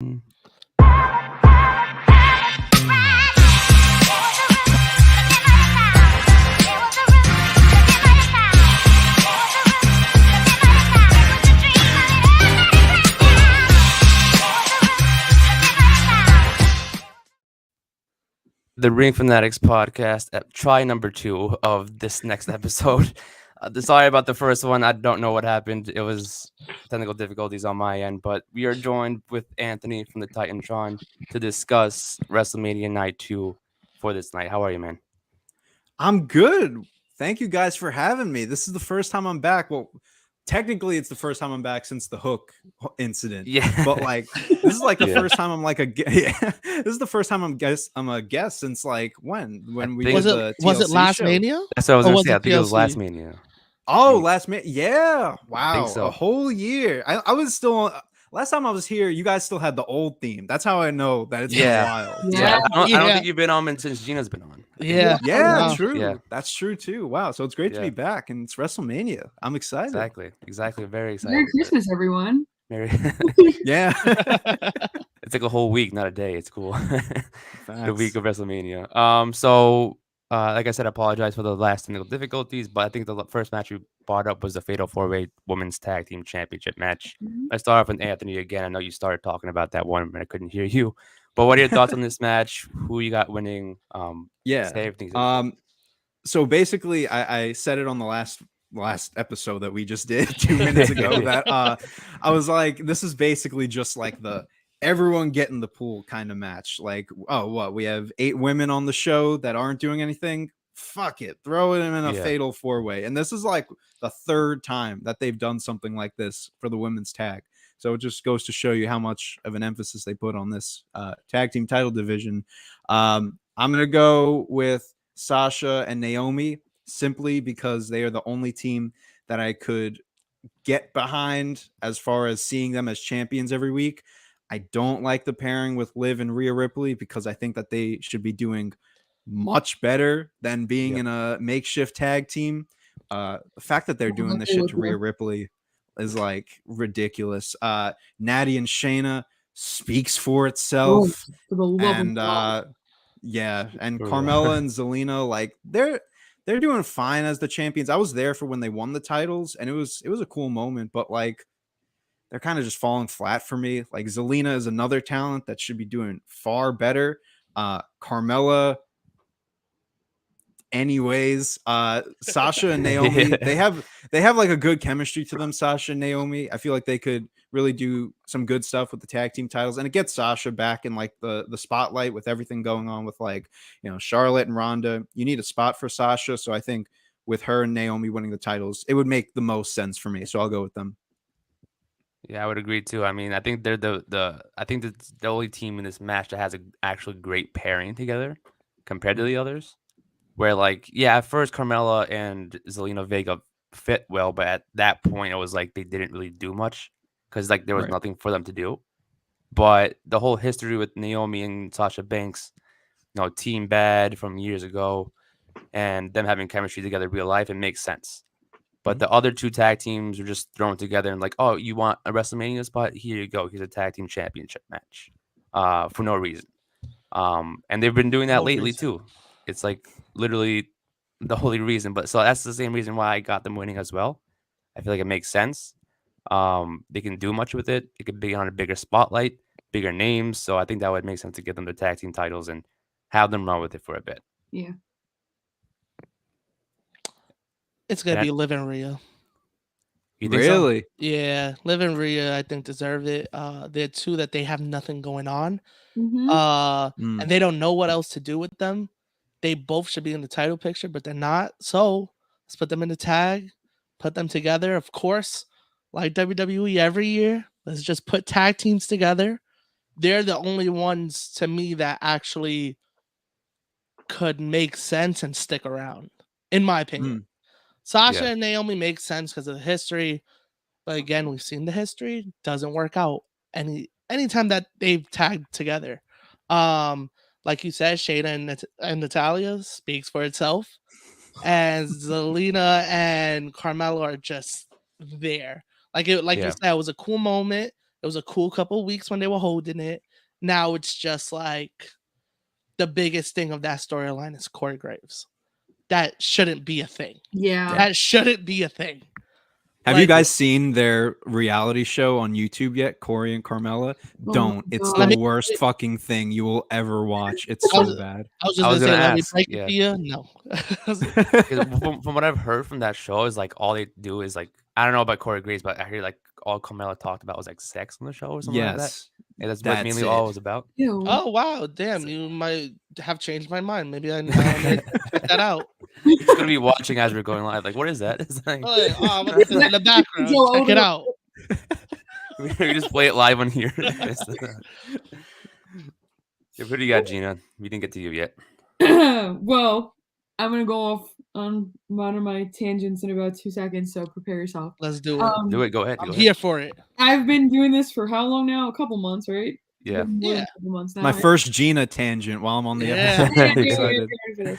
The Ring Fanatics Podcast, try number 2 of this next episode. Sorry about the first one. I don't know what happened. It was technical difficulties on my end, but we are joined with Anthony from the Titantron to discuss WrestleMania Night 2 for this night. How are you, man? I'm good. Thank you guys for having me. This is the first time I'm back. Well, technically it's the first time I'm back since the Hook incident. Yeah. But like this is like the first time I'm like this is the first time I'm a guest since like when we did the TLC was it last show. Mania? That's what I was going to say. I think it was TLC? last Mania. Oh, last Mania. Yeah. Wow. so. A whole year. I was still last time I was here, you guys still had the old theme. That's how I know that it's been a while. Yeah. I don't think you've been on since Gina's been on. Yeah. True. Yeah. That's true too. Wow. So it's great to be back, and it's WrestleMania. I'm excited. Exactly. Very excited. Merry Christmas, everyone. Yeah. It's like a whole week, not a day. It's cool. The week of WrestleMania. So like I said, I apologize for the last technical difficulties, but I think the first match we brought up was the Fatal 4-Way Women's Tag Team Championship match. Let's start off with Anthony again. I know you started talking about that one, but I couldn't hear you. But what are your thoughts on this match? Who you got winning? So basically, I said it on the last episode that we just did 2 minutes ago that I was like, this is basically just like the everyone get in the pool kind of match. Like, we have 8 women on the show that aren't doing anything. Fuck it, throw it in a fatal 4-way. And this is like the 3rd time that they've done something like this for the women's tag. So it just goes to show you how much of an emphasis they put on this tag team title division. I'm gonna go with Sasha and Naomi simply because they are the only team that I could get behind as far as seeing them as champions every week. I don't like the pairing with Liv and Rhea Ripley because I think that they should be doing much better than being in a makeshift tag team. The fact that they're doing this shit to Rhea Ripley is like ridiculous. Natty and Shayna speaks for itself. And Carmella and Zelina, like they're doing fine as the champions. I was there for when they won the titles, and it was a cool moment, but like they're kind of just falling flat for me. Like Zelina is another talent that should be doing far better. Carmella, anyways, Sasha and Naomi, they have like a good chemistry to them. Sasha and Naomi, I feel like they could really do some good stuff with the tag team titles, and it gets Sasha back in like the spotlight with everything going on with like, you know, Charlotte and Ronda. You need a spot for Sasha, so I think with her and Naomi winning the titles, it would make the most sense for me. So I'll go with them. Yeah, I would agree too. I mean, I think they're I think that's the only team in this match that has a actually great pairing together compared to the others. Where like, at first Carmella and Zelina Vega fit well, but at that point it was like they didn't really do much because like there was nothing for them to do. But the whole history with Naomi and Sasha Banks, you know, team bad from years ago, and them having chemistry together in real life, it makes sense. But the other 2 tag teams were just thrown together and like, oh, you want a WrestleMania spot? Here you go. Here's a tag team championship match for no reason. And they've been doing that lately too. It's like literally the only reason. But so that's the same reason why I got them winning as well. I feel like it makes sense. They can do much with it. It could be on a bigger spotlight, bigger names. So I think that would make sense to give them the tag team titles and have them run with it for a bit. Yeah. It's gonna be Liv and Rhea. You think Really? So? Yeah, Liv and Rhea, I think deserve it. They're 2 that they have nothing going on. Mm-hmm. And they don't know what else to do with them. They both should be in the title picture, but they're not. So let's put them in the tag, put them together. Of course, like WWE every year, let's just put tag teams together. They're the only ones to me that actually could make sense and stick around, in my opinion. Sasha and Naomi make sense because of the history. But again, we've seen the history. Doesn't work out anytime that they've tagged together. Like you said, Shayna and Natalya speaks for itself. And Zelina and Carmella are just there. You said, it was a cool moment. It was a cool couple weeks when they were holding it. Now it's just like the biggest thing of that storyline is Corey Graves. That shouldn't be a thing. Yeah. That shouldn't be a thing. Have Like, you guys seen their reality show on YouTube yet? Corey and Carmella? Oh Don't. my It's God. the worst fucking thing you will ever watch. It's so bad. I was just I was gonna say, gonna let me ask, break yeah. it to you. No. 'Cause from what I've heard from that show is like all they do is like I don't know about Corey Graves, but I hear like all Carmella talked about was like sex on the show or something like that. Yes. And that's That's what mainly it. all it was about. Ew. Oh wow, damn! You might have changed my mind. Maybe I need to check that out. It's gonna be watching as we're going live. Like, what is that? It's like, Like, oh, what's this in the background? Joe Check it Odom. out. we just play it live on here. Who do you got, Gina? We didn't get to you yet. Well, I'm gonna go off on one of my tangents in about 2 seconds, so prepare yourself. Let's do it. Do it. Go ahead. I'm Go ahead. here for it. I've been doing this for how long now? A couple months, right? Yeah. More than Yeah. a couple months now, My right? first Gina tangent while I'm on the Yeah. episode. Yeah, I'm yeah, yeah, excited.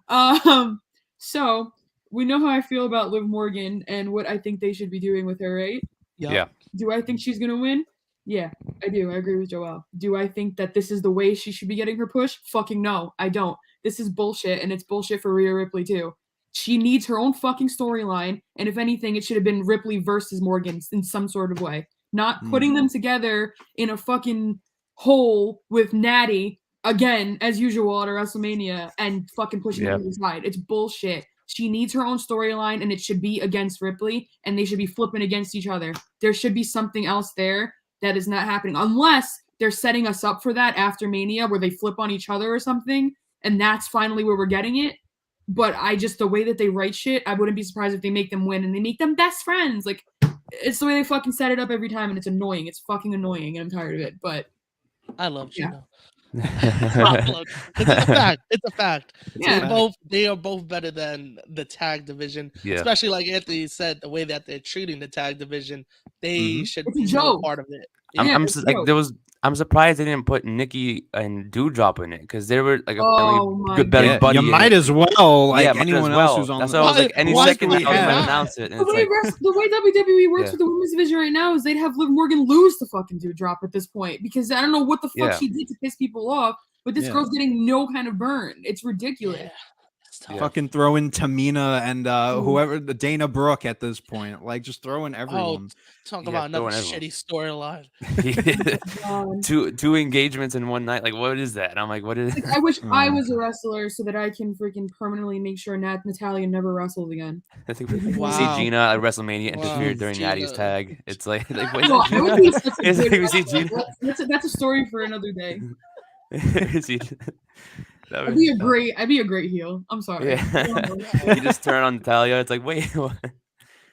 yeah, so we know how I feel about Liv Morgan and what I think they should be doing with her, right? Yup. Yeah. Do I think she's gonna win? Yeah, I do. I agree with Joelle. Do I think that this is the way she should be getting her push? Fucking no, I don't. This is bullshit, and it's bullshit for Rhea Ripley too. She needs her own fucking storyline, and if anything, it should have been Ripley versus Morgan in some sort of way. Not putting them together in a fucking hole with Natty again, as usual at a WrestleMania, and fucking pushing Yeah. her to the side. It's bullshit. She needs her own storyline, and it should be against Ripley, and they should be flipping against each other. There should be something else there that is not happening, unless they're setting us up for that after Mania, where they flip on each other or something, and that's finally where we're getting it. But the way that they write shit, I wouldn't be surprised if they make them win and they make them best friends. Like, it's the way they fucking set it up every time, and it's annoying. It's fucking annoying, and I'm tired of it. But I love Yeah. Gina. It's a fact. It's a fact. yeah, They are both better than the tag division. Yeah. Especially like Anthony said, the way that they're treating the tag division, they should It's a be joke. part of it. Yeah, I'm it's like dope. I'm surprised they didn't put Nikki and Dewdrop in it because they were like Oh apparently my good buddy Yeah, buddy. you in might it. as well, like Yeah, might as anyone well. else who's on That's the why I was like, any Why second do now we they're gonna not? announce it. And The it's way, like, the way WWE works Yeah. with the women's division right now is they'd have Liv Morgan lose to fucking Dewdrop at this point, because I don't know what the fuck Yeah. she did to piss people off, but this Yeah. girl's getting no kind of burn. It's ridiculous. Yeah. It's tough. Yeah. fucking throw in Tamina and whoever, the Dana Brooke at this point. Like, just throw in everyone. Talk Yeah, about another throwing everyone. shitty storyline. Um, two engagements in one night. Like, what is that? And I'm like, what is? like, I wish Oh I my was a wrestler so that I can freaking permanently make sure Natalia never wrestles again. I think we Wow. see Gina at WrestleMania Wow. interfere during Gina. Natty's tag. It's like what is No, that, I would Gina? be such a It's good like we see wrestler. Gina. That's a story for another day. Is he- that I'd was- be a great heel. I'm sorry. Yeah. You just turn on Natalia. It's like, wait, what?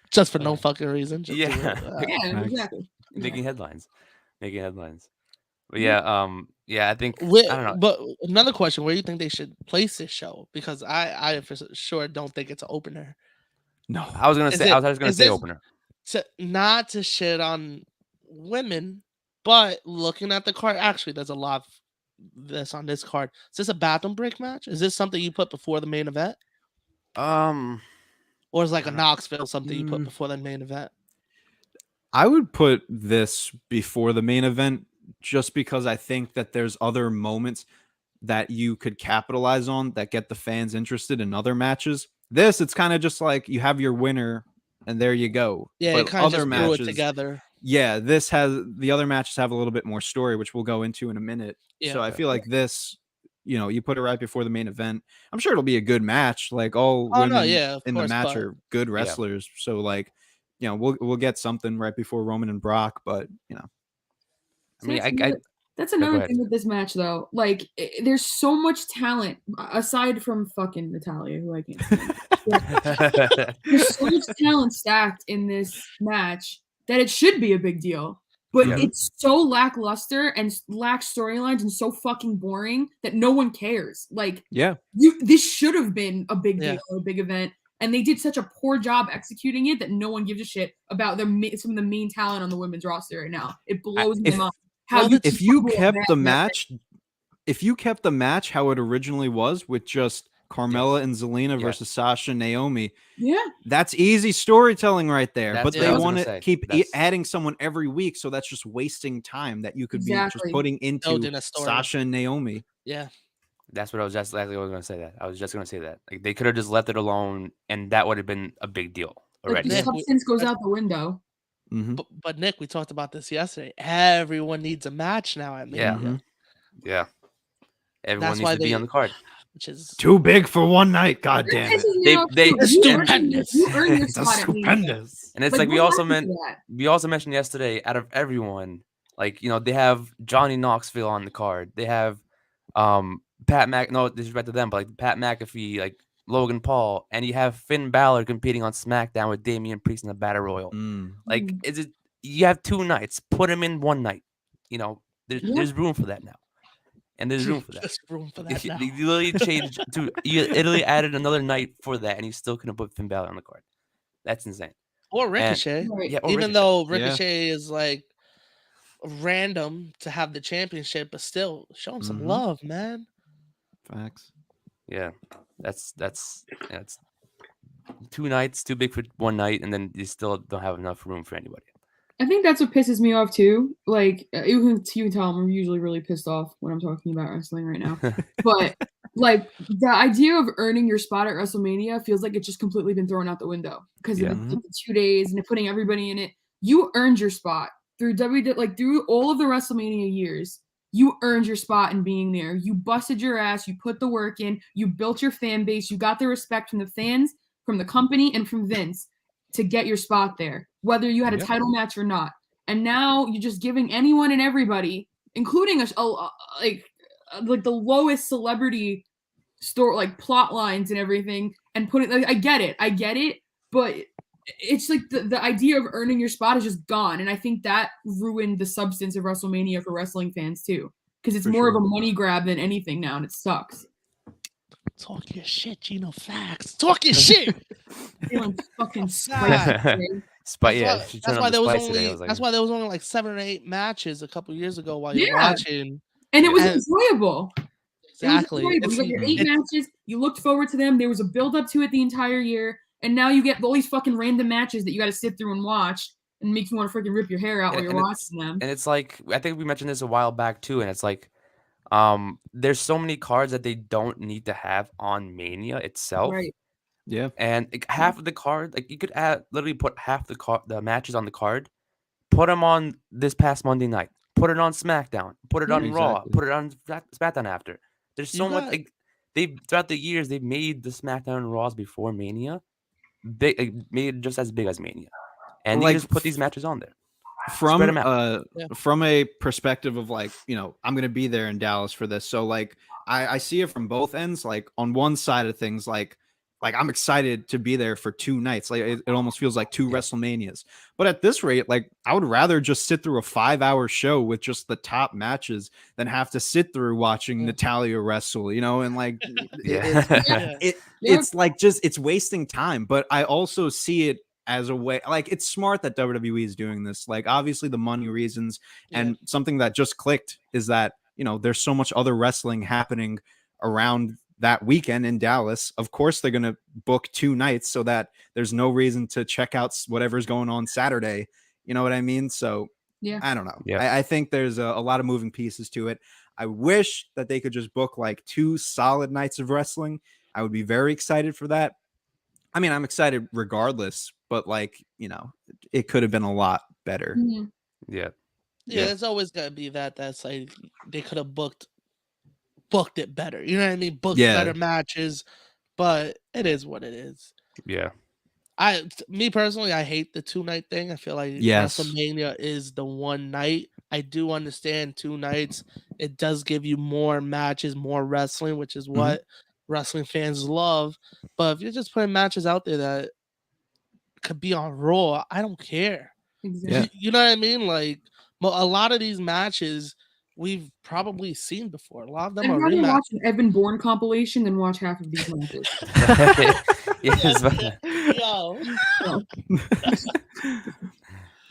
Just for no fucking reason. Just Yeah. Yeah, Nice. exactly. making headlines. But yeah, I think Where, I don't know. But another question: where do you think they should place this show? Because I for sure don't think it's an opener. No. I was gonna Is say it- I was gonna is say this- opener. Not to shit on women, but looking at the card, actually, there's a lot of this on this card. Is this a bathroom break match? Is this something you put before the main event, or is like a Knoxville something you put before the main event? I would put this before the main event just because I think that there's other moments that you could capitalize on that get the fans interested in other matches. This, it's kind of just like you have your winner and there you go. Yeah, But it kind of just threw it together. Yeah, this has the other matches have a little bit more story, which we'll go into in a minute. Yeah. So I feel like this, you put it right before the main event. I'm sure it'll be a good match. Like all Oh, no, women yeah, of in the course, match but- are good wrestlers. So like, we'll get something right before Roman and Brock, but I mean, That's go another ahead. thing with this match, though. Like, there's so much talent aside from fucking Natalia, who I can't stand. There's so much talent stacked in this match that it should be a big deal. But Yeah. it's so lackluster and lacks storylines and so fucking boring that no one cares. Like, yeah. this should have been a big Yeah. deal, a big event. And they did such a poor job executing it that no one gives a shit about some of the main talent on the women's roster right now. It blows my mind. If you kept the match how it originally was with just Carmella and Zelina Yes. versus Sasha and Naomi. Yeah. That's easy storytelling right there. That's But what they I was want gonna to say. keep That's- adding someone every week, so that's just wasting time that you could be just Exactly. putting into Building a story. Sasha and Naomi. Yeah. That's what I was just exactly what I was gonna say. That I was just gonna say that. Like they could have just left it alone, and that would have been a big deal Like already. the Yeah. substance goes out the window. Mhm. But Nick, we talked about this yesterday. Everyone needs a match now at Yeah. Mania, Mhm. Yeah. Everyone That's needs why to be on the card. which is Too big for one night. God That damn it. pisses me They- off, they- too. It's You stupendous. You earn your It's spot at Mania. stupendous. And it's Like, like we what also happened meant to that? we also mentioned yesterday, out of everyone, like they have Johnny Knoxville on the card. They have Pat no disrespect to them, but like Pat McAfee, like Logan Paul, and you have Finn Balor competing on SmackDown with Damian Priest in the Battle Royal. Like, Mm. is it you have 2 nights, put them in one night. There's Yeah. there's room for that now, and there's room for that. Just room for that now. You literally changed you literally added another night for that, and you still couldn't put Finn Balor on the card. That's insane. Or Ricochet. Right. Yeah, or Even Ricochet. though Yeah. Ricochet is like random to have the championship, but still show him some Mhm. love, man. Facts. Yeah, that's 2 nights, too big for one night, and then you still don't have enough room for anybody. I think that's what pisses me off too. Like you can tell I'm usually really pissed off when I'm talking about wrestling right now. But like the idea of earning your spot at WrestleMania feels like it's just completely been thrown out the window because Yeah. of the 2 days and putting everybody in it. You earned your spot through through all of the WrestleMania years. You earned your spot in being there. You busted your ass. You put the work in. You built your fan base. You got the respect from the fans, from the company, and from Vince to get your spot there, whether you had a Yep. title match or not. And now you're just giving anyone and everybody, including like the lowest celebrity store like plot lines and everything, and putting. Like, I get it, but it's like the idea of earning your spot is just gone, and I think that ruined the substance of WrestleMania for wrestling fans too, because it's For more of sure. a money grab than anything now, and it sucks. Talk your shit, Gino. Facts. Talk your shit. Feeling fucking Sad. spite today. Yeah, she turned That's on why the there was spice only. today. I was like, That's why there was only like 7 or 8 matches a couple years ago while you're Yeah. watching. And it was And- enjoyable. Exactly. It was enjoyable. You got your 8 matches. You looked forward to them. There was a build up to it the entire year, and now you get all these fucking random matches that you got to sit through and watch and make you want to freaking rip your hair out while And- you're and watching them. and it's like I think we mentioned this a while back too, and it's like there's so many cards that they don't need to have on Mania itself. Right. Yeah. And like, half of the card, like you could literally put half the matches on the card, put them on this past Monday night, put it on SmackDown, put it Yeah, on Raw, exactly. put it on SmackDown after. There's You so much got- like they throughout the years they've made the SmackDown and Raws before Mania big, like, made it just as big as Mania, and Like, you just put these matches on there. From Spread 'em out. Yeah. from a perspective of like, I'm gonna be there in Dallas for this. So like I see it from both ends. Like on one side of things, like I'm excited to be there for 2 nights. Like it almost feels like 2 WrestleManias. But at this rate, like I would rather just sit through a 5-hour show with just the top matches than have to sit through watching Yeah. Natalia wrestle, and like Yeah. Yeah. it's like just it's wasting time. But I also see it as a way, like it's smart that WWE is doing this. Like obviously the money reasons, and something that just clicked is that there's so much other wrestling happening around that weekend in Dallas. Of course they're gonna book 2 nights so that there's no reason to check out whatever's going on Saturday. You know what I mean? So Yeah. I don't know. Yeah. I think there's a lot of moving pieces to it. I wish that they could just book like 2 solid nights of wrestling. I would be very excited for that. I mean, I'm excited regardless, but like, it could have been a lot better. Mhm. Yeah. Yeah, Yeah. it's always gonna be that's like they could have booked it better. You know what I mean? Booked Yeah. better matches, but it is what it is. Yeah. Me personally, I hate the 2-night thing. I feel like Yes. WrestleMania is the one night. I do understand 2 nights. It does give you more matches, more wrestling, which is what wrestling fans love. But if you're just putting matches out there that could be on Raw, I don't care. Exactly. You know what I mean? Like a lot of these matches we've probably seen before. A lot of them I'd are rather rematches. watch an Evan Bourne compilation than watch half of these matches. Yes, but- Yo.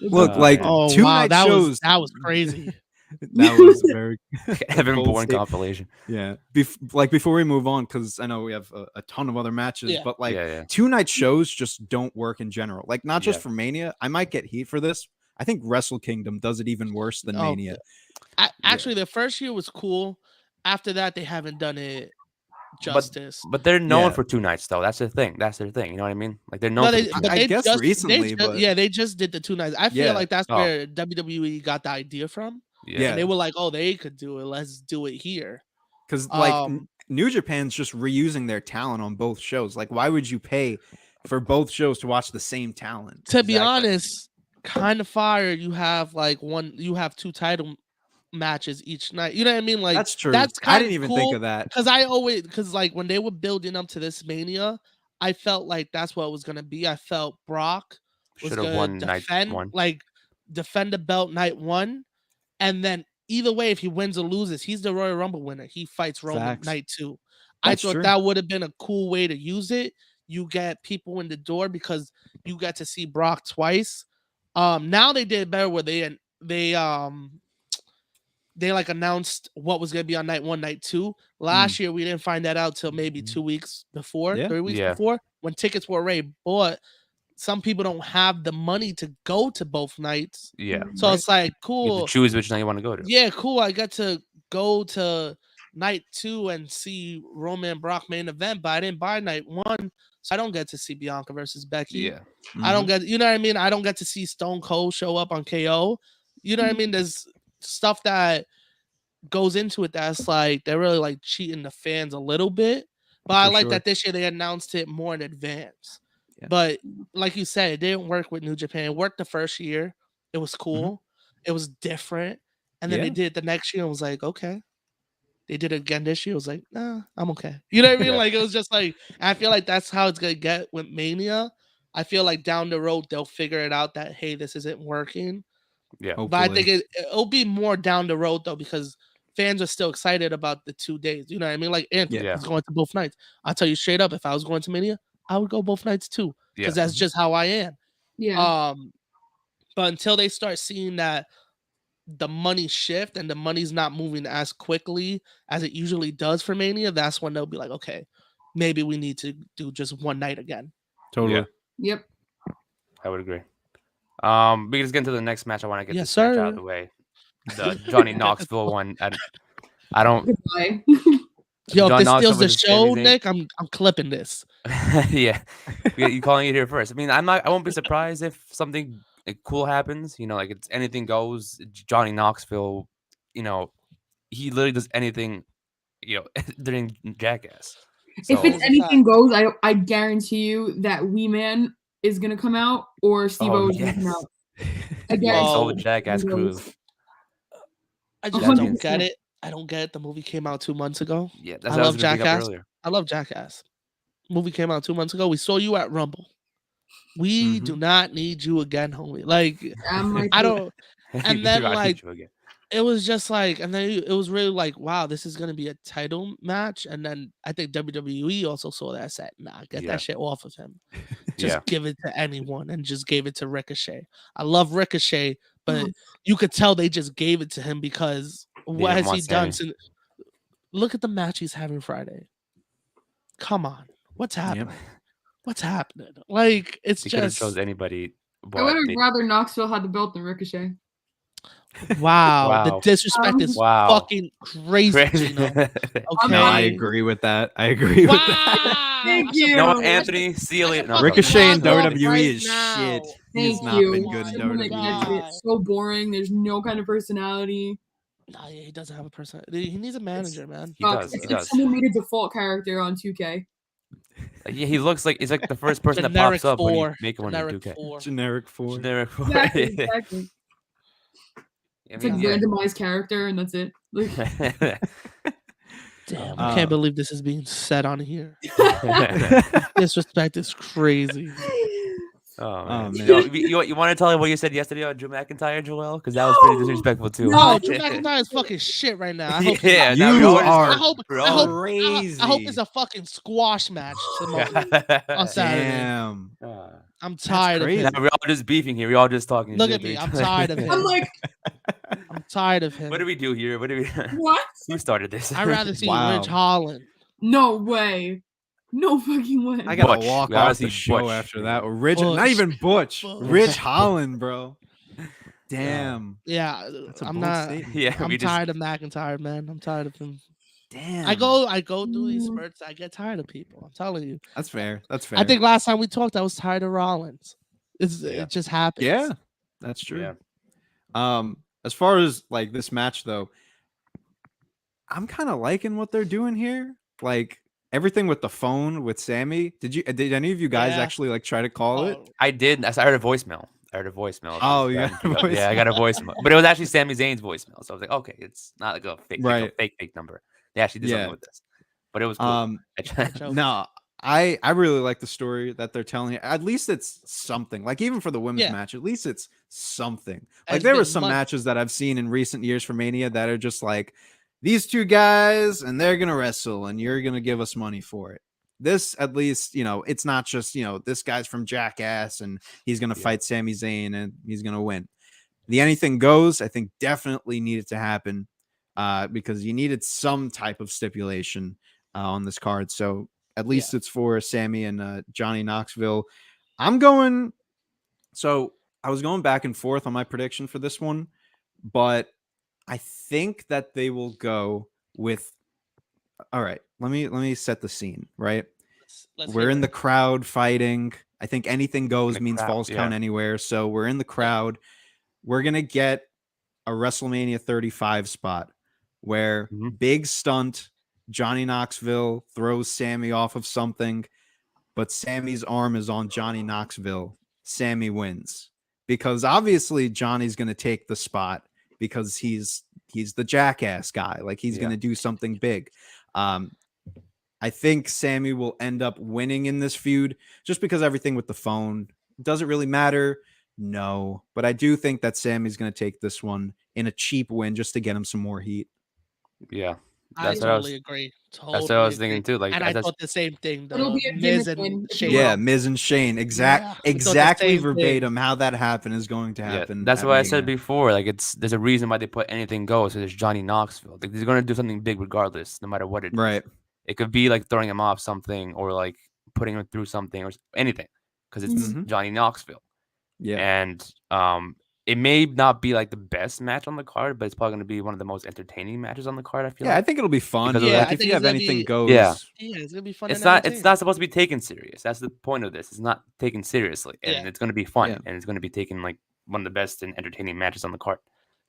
Look, Uh, like Oh 2 wow, night that shows. was crazy. That was very Evan bold Bourne state- compilation. Yeah. Before we move on, because I know we have a ton of other matches, Yeah. but like Yeah. 2-night shows just don't work in general. Like not just Yeah. for Mania. I might get heat for this. I think Wrestle Kingdom does it even worse than Oh, Mania. Actually, the first year was cool. After that, they haven't done it justice. But they're known Yeah. for 2 nights though. That's their thing. That's their thing. You know what I mean? Like they're known No, for they, the 2 but I they guess just, recently, they just, but- yeah, they just did the 2 nights. I feel Yeah. like that's Oh. where WWE got the idea from. Yeah. And they were like, "Oh, they could do it. Let's do it here." Because like Um, New Japan's just reusing their talent on both shows. Like, why would you pay for both shows to watch the same talent? To be Exactly. honest, kind of fire. You have you have 2 title matches each night. You know what I mean? Like That's true. That's I kind didn't even think of that. because like when they were building up to this Mania, I felt like that's what it was gonna be. I felt Brock was Should have gonna won night defend 1. defend the belt night 1, and then either way, if he wins or loses, he's the Royal Rumble winner. He fights Roman Facts. night 2. That's I thought true. that would have been a cool way to use it. You get people in the door because you get to see Brock twice. Now they did better where they like announced what was gonna be on night 1, night 2. Last year we didn't find that out till maybe 2 weeks before, Yeah. 3 weeks Yeah. before, when tickets were already bought. Some people don't have the money to go to both nights, Yeah. so it's like You have cool. to choose which night you want to go to. Yeah, cool. I got to go to night 2 and see Roman and Brock main event, but I didn't buy night 1, so I don't get to see Bianca versus Becky. Yeah. I don't get, you know what I mean? I don't get to see Stone Cold show up on KO. You know what I mean? There's stuff that goes into it that's like they're really like cheating the fans a little bit. But I For like sure. that this year they announced it more in advance. Yeah. But like you said, it didn't work with New Japan. It worked the first year. It was cool. It was different. And then they Yeah. did it the next year and was like, okay. They did it again this year. It was like, nah, I'm okay. You know what I mean? Yeah. Like it was just like, I feel like that's how it's gonna get with Mania. I feel like down the road they'll figure it out that hey, this isn't working. Yeah. But I think Hopefully. it'll be more down the road though, because fans are still excited about the 2 days. You know what I mean? Like Anthony Yeah. is going to both nights. I'll tell you straight up, if I was going to Mania, I would go both nights too. Yeah. Because that's just how I am. Yeah. But until they start seeing that the money shift and the money's not moving as quickly as it usually does for Mania, that's when they'll be like, okay, maybe we need to do just one night again. Totally. Yeah. Yep. I would agree. We can just get into the next match. I want to get Yes, this match out sir. of the way. The Johnny Knoxville one. I don't. Goodbye. Yo, John if this Knoxville steals the versus Sami show, Zayn. Nick, I'm clipping this. Yeah, you calling it here first. I mean, I won't be surprised if something cool happens. You know, like it's anything goes. Johnny Knoxville, you know, he literally does anything. You know, during Jackass. If So- it's anything goes, I guarantee you that Wee Man is gonna come out or Steve Oh, O is gonna come yes. out. I Yeah, guarantee it's all the Well, Jackass crew. I just 100%. don't get it. I don't get it. The movie came out 2 months ago. Yeah, that's I what I was love gonna bring up Jackass. earlier. I love Jackass. Movie came out 2 months ago. We saw you at Rumble. We do not need you again, homie. Like I'm like, I don't. And You then, gotta like, hit you again. It was just like, and then it was really like, wow, this is gonna be a title match. And then I think WWE also saw that, said, nah, get Yeah. that shit off of him. Just Yeah. give it to anyone, and just gave it to Ricochet. I love Ricochet, but you could tell they just gave it to him because what didn't has he want done? Sammy. Since, look at the match he's having Friday. Come on, what's happening? What's happening? Like it's He could have just chose anybody. I But would have they- rather Knoxville had the belt than Ricochet. wow. The Wow. disrespect is Wow. fucking crazy. Crazy. Gino. Okay. No, I agree with that. I agree with that. Wow. Thank I should- you. You know what, I should- Anthony? See you later. No, Ricochet in Fuck off WWE right is now. shit. He has Thank not you. been good in E. Someone that gets WWE. it. So boring. There's no kind of personality. Nah, yeah, he doesn't have a person. He needs a manager, man. He does. It's He like does. someone made a default character on 2K. Yeah, he looks like he's like the first person that Generic pops up when you 4. make one in Generic 2K. 4. Generic 4. Generic 4. Exactly. Exactly. I It's like mean, yeah. randomized character and that's it. Like, Damn, I can't believe this is being said on here. Disrespect is crazy. Oh, man. man. You want to tell him what you said yesterday on Drew McIntyre, Joel? Because that was pretty disrespectful too. No, Drew McIntyre is fucking shit right now. I hope he's Yeah, not- now we You all just- are I hope crazy. I hope it's a fucking squash match tomorrow on Saturday. Damn. I'm tired of crazy. him. Now we're all just beefing here. We're all just talking. Look shit at me. to I'm each other. tired of him. I'm like, I'm tired of him. What do we do here? What do we? What? Who started this? I'd rather see Wow. Ridge Holland. No way. No fucking way. I gotta Butch. walk We gotta off the see show Butch. after that. Rich, not Butch. even Butch. Butch. Rich Holland, bro. Damn. Yeah, That's a I'm bold not. statement. Yeah, I'm we just tired of McIntyre, man. I'm tired of him. Damn. I go through these spurts. I get tired of people. I'm telling you. That's fair. That's fair. I think last time we talked, I was tired of Rollins. It just happens. Yeah, that's true. Yeah. As far as like this match though, I'm kind of liking what they're doing here. Like everything with the phone with Sammy. Did any of you guys Yeah. actually like try to call it? Oh, I did. I heard a voicemail. Oh, you got a Yeah, I got a voicemail, but it was actually Sami Zayn's voicemail. So I was like, okay, it's not like a fake number. They actually did Yeah. something with this, but it was cool. joke. No, I really like the story that they're telling here. At least it's something. Like even for the women's Yeah. match, at least it's something. Like It's there were been some months. matches that I've seen in recent years for Mania that are just like these two guys and they're gonna wrestle and you're gonna give us money for it. This at least, it's not just, this guy's from Jackass and he's gonna fight Sami Zayn and he's gonna win. The anything goes, I think definitely needed to happen because you needed some type of stipulation on this card. So at least it's for Sammy and Johnny Knoxville. So I was going back and forth on my prediction for this one, but I think that they will go with. All right, let me set the scene. Right, let's we're hear in it. the crowd fighting. I think anything goes means crowd, falls count yeah. anywhere. So we're in the crowd. We're gonna get a WrestleMania 35 spot where big stunt. Johnny Knoxville throws Sammy off of something, but Sammy's arm is on Johnny Knoxville. Sammy wins because obviously Johnny's going to take the spot because he's the Jackass guy. Like he's going to do something big. I think Sammy will end up winning in this feud just because everything with the phone doesn't really matter. No, but I do think that Sammy's going to take this one in a cheap win just to get him some more heat. Yeah. I That's what I was- totally agree. That's what I was thinking too. Like, And I that's thought the same thing. It'll be a Miz gimmick win, and if you Shane. will. Yeah, Miz and Shane. Yeah, we thought the Exactly same thing. verbatim how that happened is going to happen. that's at what I said Mania. before. Like, there's a reason why they put anything goes. So there's Johnny Knoxville. Like, they're gonna do something big regardless, no matter what it is. Right. It could be like throwing him off something or like putting him through something or anything because it's Mhm. Johnny Knoxville. Yeah. And it may not be like the best match on the card, but it's probably going to be one of the most entertaining matches on the card. I feel Yeah, I like think it'll be fun. Because of Yeah, that. I if think you it's have gonna anything be- goes. Yeah. Yeah, it's gonna be fun. it's and not entertaining. supposed to be taken serious. That's the point of this. It's not taken seriously, and Yeah. it's going to be fun, Yeah. and it's going to be taken like one of the best and entertaining matches on the card.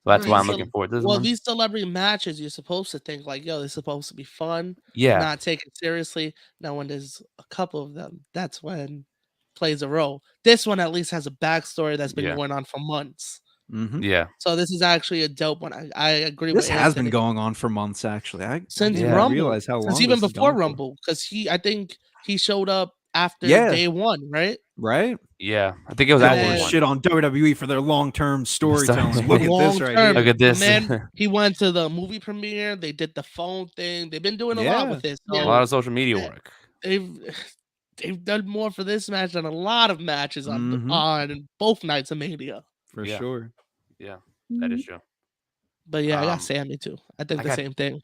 So that's why Right. I'm So- looking forward to this Well, one. these celebrity matches, you're supposed to think like, yo, this is supposed to be fun, Yeah, not take it seriously. Now, when there's a couple of them, that's when plays a role. This one at least has a backstory that's been Yeah. going on for months. Mhm. yeah, So this is actually a dope one. I agree This with has been Anthony. going on for months, actually. I Since didn't Rumble. realize how long. Since even this has before gone for. Rumble, because I think he showed up after Yeah. day one, right? Right? yeah. I think it was And after then- one. Shit on WWE for their long-term storytelling. Sorry. Look at this Long right term. here. Look at this. And then he went to the movie premiere. They did the phone thing. They've been doing a lot Yeah. with this. a So lot of social media Yeah. work. they've done more for this match than a lot of matches Mhm. on both nights of Mania. For Yeah. sure. Yeah, that is true. But yeah, I got Um, Sammy too. I think I the got- same thing.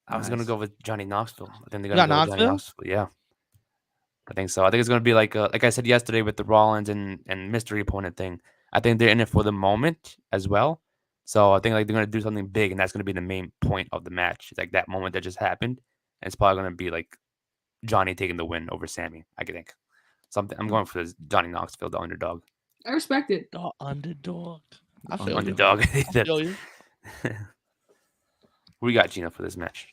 I was gonna Nice. go with Johnny Knoxville. I think they're You gonna got go with Johnny Knoxville. Yeah, I think so. I think it's gonna be like I said yesterday with the Rollins and mystery opponent thing. I think they're in it for the moment as well. So I think like they're gonna do something big, and that's gonna be the main point of the match. It's like that moment that just happened, and it's probably gonna be like Johnny taking the win over Sammy. I think something. I'm going for this Johnny Knoxville, the underdog. I respect it. The underdog. I feel you. Underdog. I feel you. We got Gina for this match.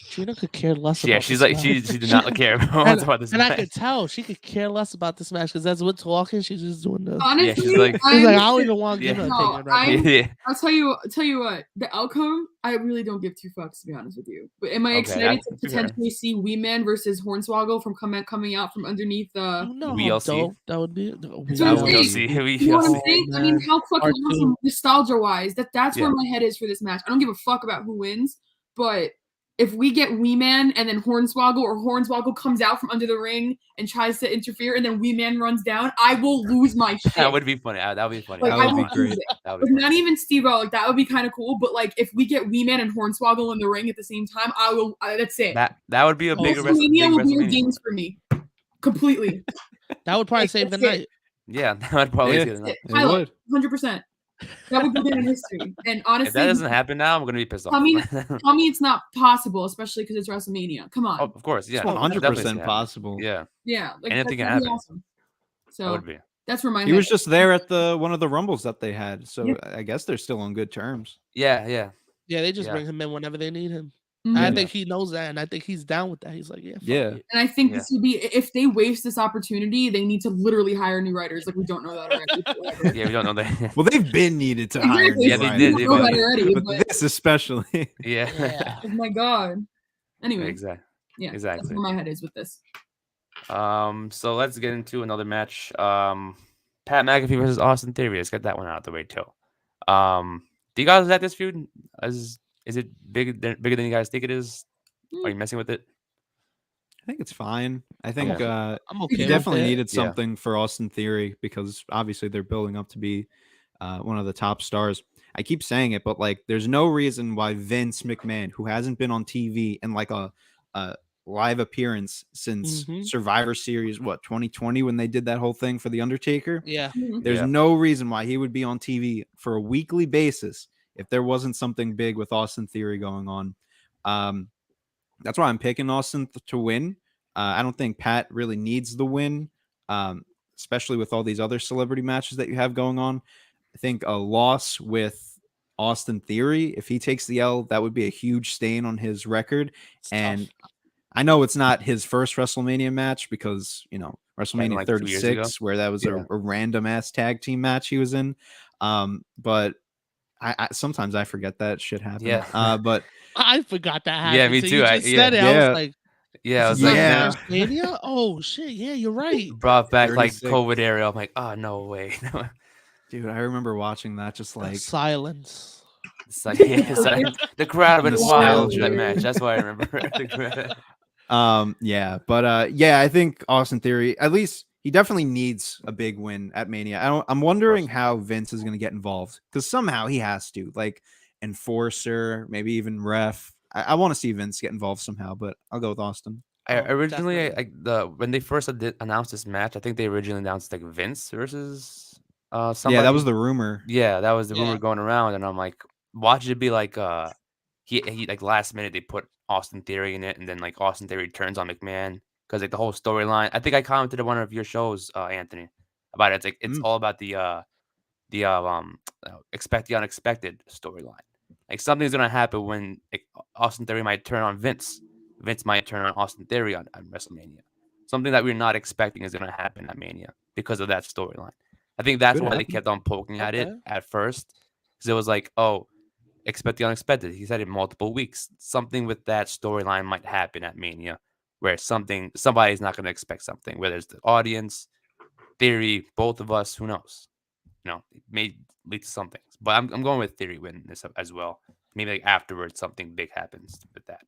Gina could care less. Yeah, about she's this like match. she did not care about this And I match. could tell she could care less about this match because as we're talking, she's just doing this. Honestly, she's like- She's like, I don't I'm, even want to give her Yeah. an No, opinion right now. Yeah. I'll tell you what. The outcome, I really don't give two fucks to be honest with you. But am I Okay, excited to that's fair. potentially see Wee Man versus Hornswoggle from coming out from underneath the? You know We'll how see. dope that would be. That's what I'm We'll saying. see. You know what I'm Oh, saying? I mean, man. how fucking Part awesome, two. nostalgia wise, that's Yeah. where my head is for this match. I don't give a fuck about who wins, but if we get Wee Man and then Hornswoggle, or Hornswoggle comes out from under the ring and tries to interfere, and then Wee Man runs down, I will lose my shit. That would be funny. That would be funny. Like, That I would will be great. lose it. That would Like, be not funny. even Steve-O, like that would be kind of cool. But like, if we get Wee Man and Hornswoggle in the ring at the same time, I will. That's it. That would be a bigger WrestleMania will be a WrestleMania. games for me, completely. That would probably Like, save the that's it. night. Yeah, that would probably Yeah. do that. It Highlight, would. 100%. That would go down in history. And honestly, If that doesn't happen now, I'm gonna be pissed off. tell me it's not possible, especially because it's WrestleMania. Come on. Oh, of course, yeah, It's 100% definitely possible. Yeah, Yeah, like anything can that'd be happen. awesome. that So would be. that's where my He head was is. just there at one of the rumbles that they had, so Yeah. I guess they're still on good terms. Yeah, yeah. Yeah, they just Yeah. bring him in whenever they need him. Mhm. I Yeah. think he knows that, and I think he's down with that. He's like, yeah, fuck Yeah. it. And I think Yeah. this would be, if they waste this opportunity, they need to literally hire new writers. Like, we don't know that already. but whatever. Yeah, we don't know that. Well, they've been needed to hire. Exactly. new Yeah, they writers, did, We they don't know did. that already, but but this especially. Yeah, Yeah. oh my god. Anyway, exactly. yeah, that's exactly. where my head is with this. So let's get into another match. Pat McAfee versus Austin Theory. Let's get that one out of the way too. Do you guys like this feud? Is it bigger than you guys think it is? Are you messing with it? I think it's fine. I think I'm okay. he with definitely it. needed Yeah. something for Austin Theory because obviously they're building up to be one of the top stars. I keep saying it, but like, there's no reason why Vince McMahon, who hasn't been on TV in like a live appearance since Mhm. Survivor Series, 2020 when they did that whole thing for the Undertaker. Yeah. Mhm. There's Yeah. no reason why he would be on TV for a weekly basis if there wasn't something big with Austin Theory going on. That's why I'm picking Austin to win. I don't think Pat really needs the win, especially with all these other celebrity matches that you have going on. I think a loss with Austin Theory, if he takes the L, that would be a huge stain on his record. It's And tough. I know it's not his first WrestleMania match because, WrestleMania like 2 years ago. 36, where that was Yeah. a random ass tag team match he was in. But I sometimes I forget that shit happened. Yeah. But I forgot that happened. Yeah, me So too. You I- just said it. yeah. I was like, Yeah, I was this is like, not Yeah. first Mania? Oh shit! Yeah, you're right. brought back like 36. COVID era. I'm like, oh no way. dude, I remember watching that just The like silence. It's like, the crowd have been wild for that Nostalgia. match. That's why I remember. The crowd. yeah, but yeah, I think Austin Theory, at least he definitely needs a big win at Mania. I'm wondering how Vince is going to get involved because somehow he has to, like enforcer, maybe even ref. I want to see Vince get involved somehow, but I'll go with Austin. I Oh, originally definitely. when they first announced this match, I think they originally announced like Vince versus Yeah, somebody. that was the rumor. Yeah, that was the rumor Yeah. going around, and I'm like, watch it be like he like last minute they put Austin Theory in it, and then like Austin Theory turns on McMahon because like the whole storyline. I think I commented on one of your shows, Anthony, about it. It's like it's Mm. all about expect the unexpected storyline. Like something's gonna happen when Austin Theory might turn on Vince. Vince might turn on Austin Theory on WrestleMania. Something that we're not expecting is gonna happen at Mania because of that storyline. I think that's Could why they happen. kept on poking at it Okay. at first, because it was like, oh, expect the unexpected. He said it multiple weeks. Something with that storyline might happen at Mania, where somebody's not gonna expect something. Whether it's the audience, Theory, both of us, who knows? It may lead to some things. But I'm going with Theory win this as well. Maybe like afterwards something big happens with that.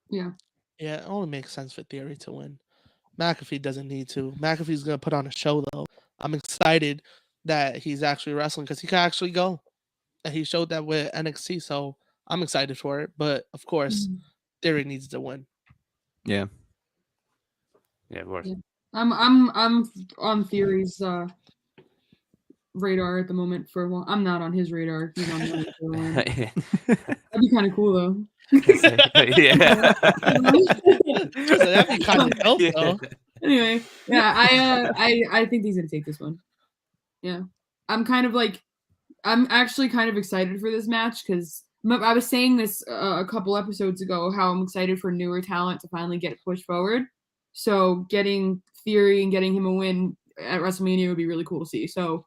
Yeah. Yeah, it only makes sense for Theory to win. McAfee doesn't need to. McAfee's gonna put on a show though. I'm excited that he's actually wrestling because he can actually go, and he showed that with NXT. So I'm excited for it. But of course, Mhm. Theory needs to win. Yeah. Yeah, of course. Yeah. I'm on Theory's radar at the moment for one. I'm not on his radar. He's on mine for one. That'd be kind of cool though. Yeah. So that'd be kind of dope Yeah. though. Anyway, yeah, I think he's gonna take this one. Yeah, I'm actually kind of excited for this match because I was saying this a couple episodes ago how I'm excited for newer talent to finally get pushed forward. So getting Theory and getting him a win at WrestleMania would be really cool to see. So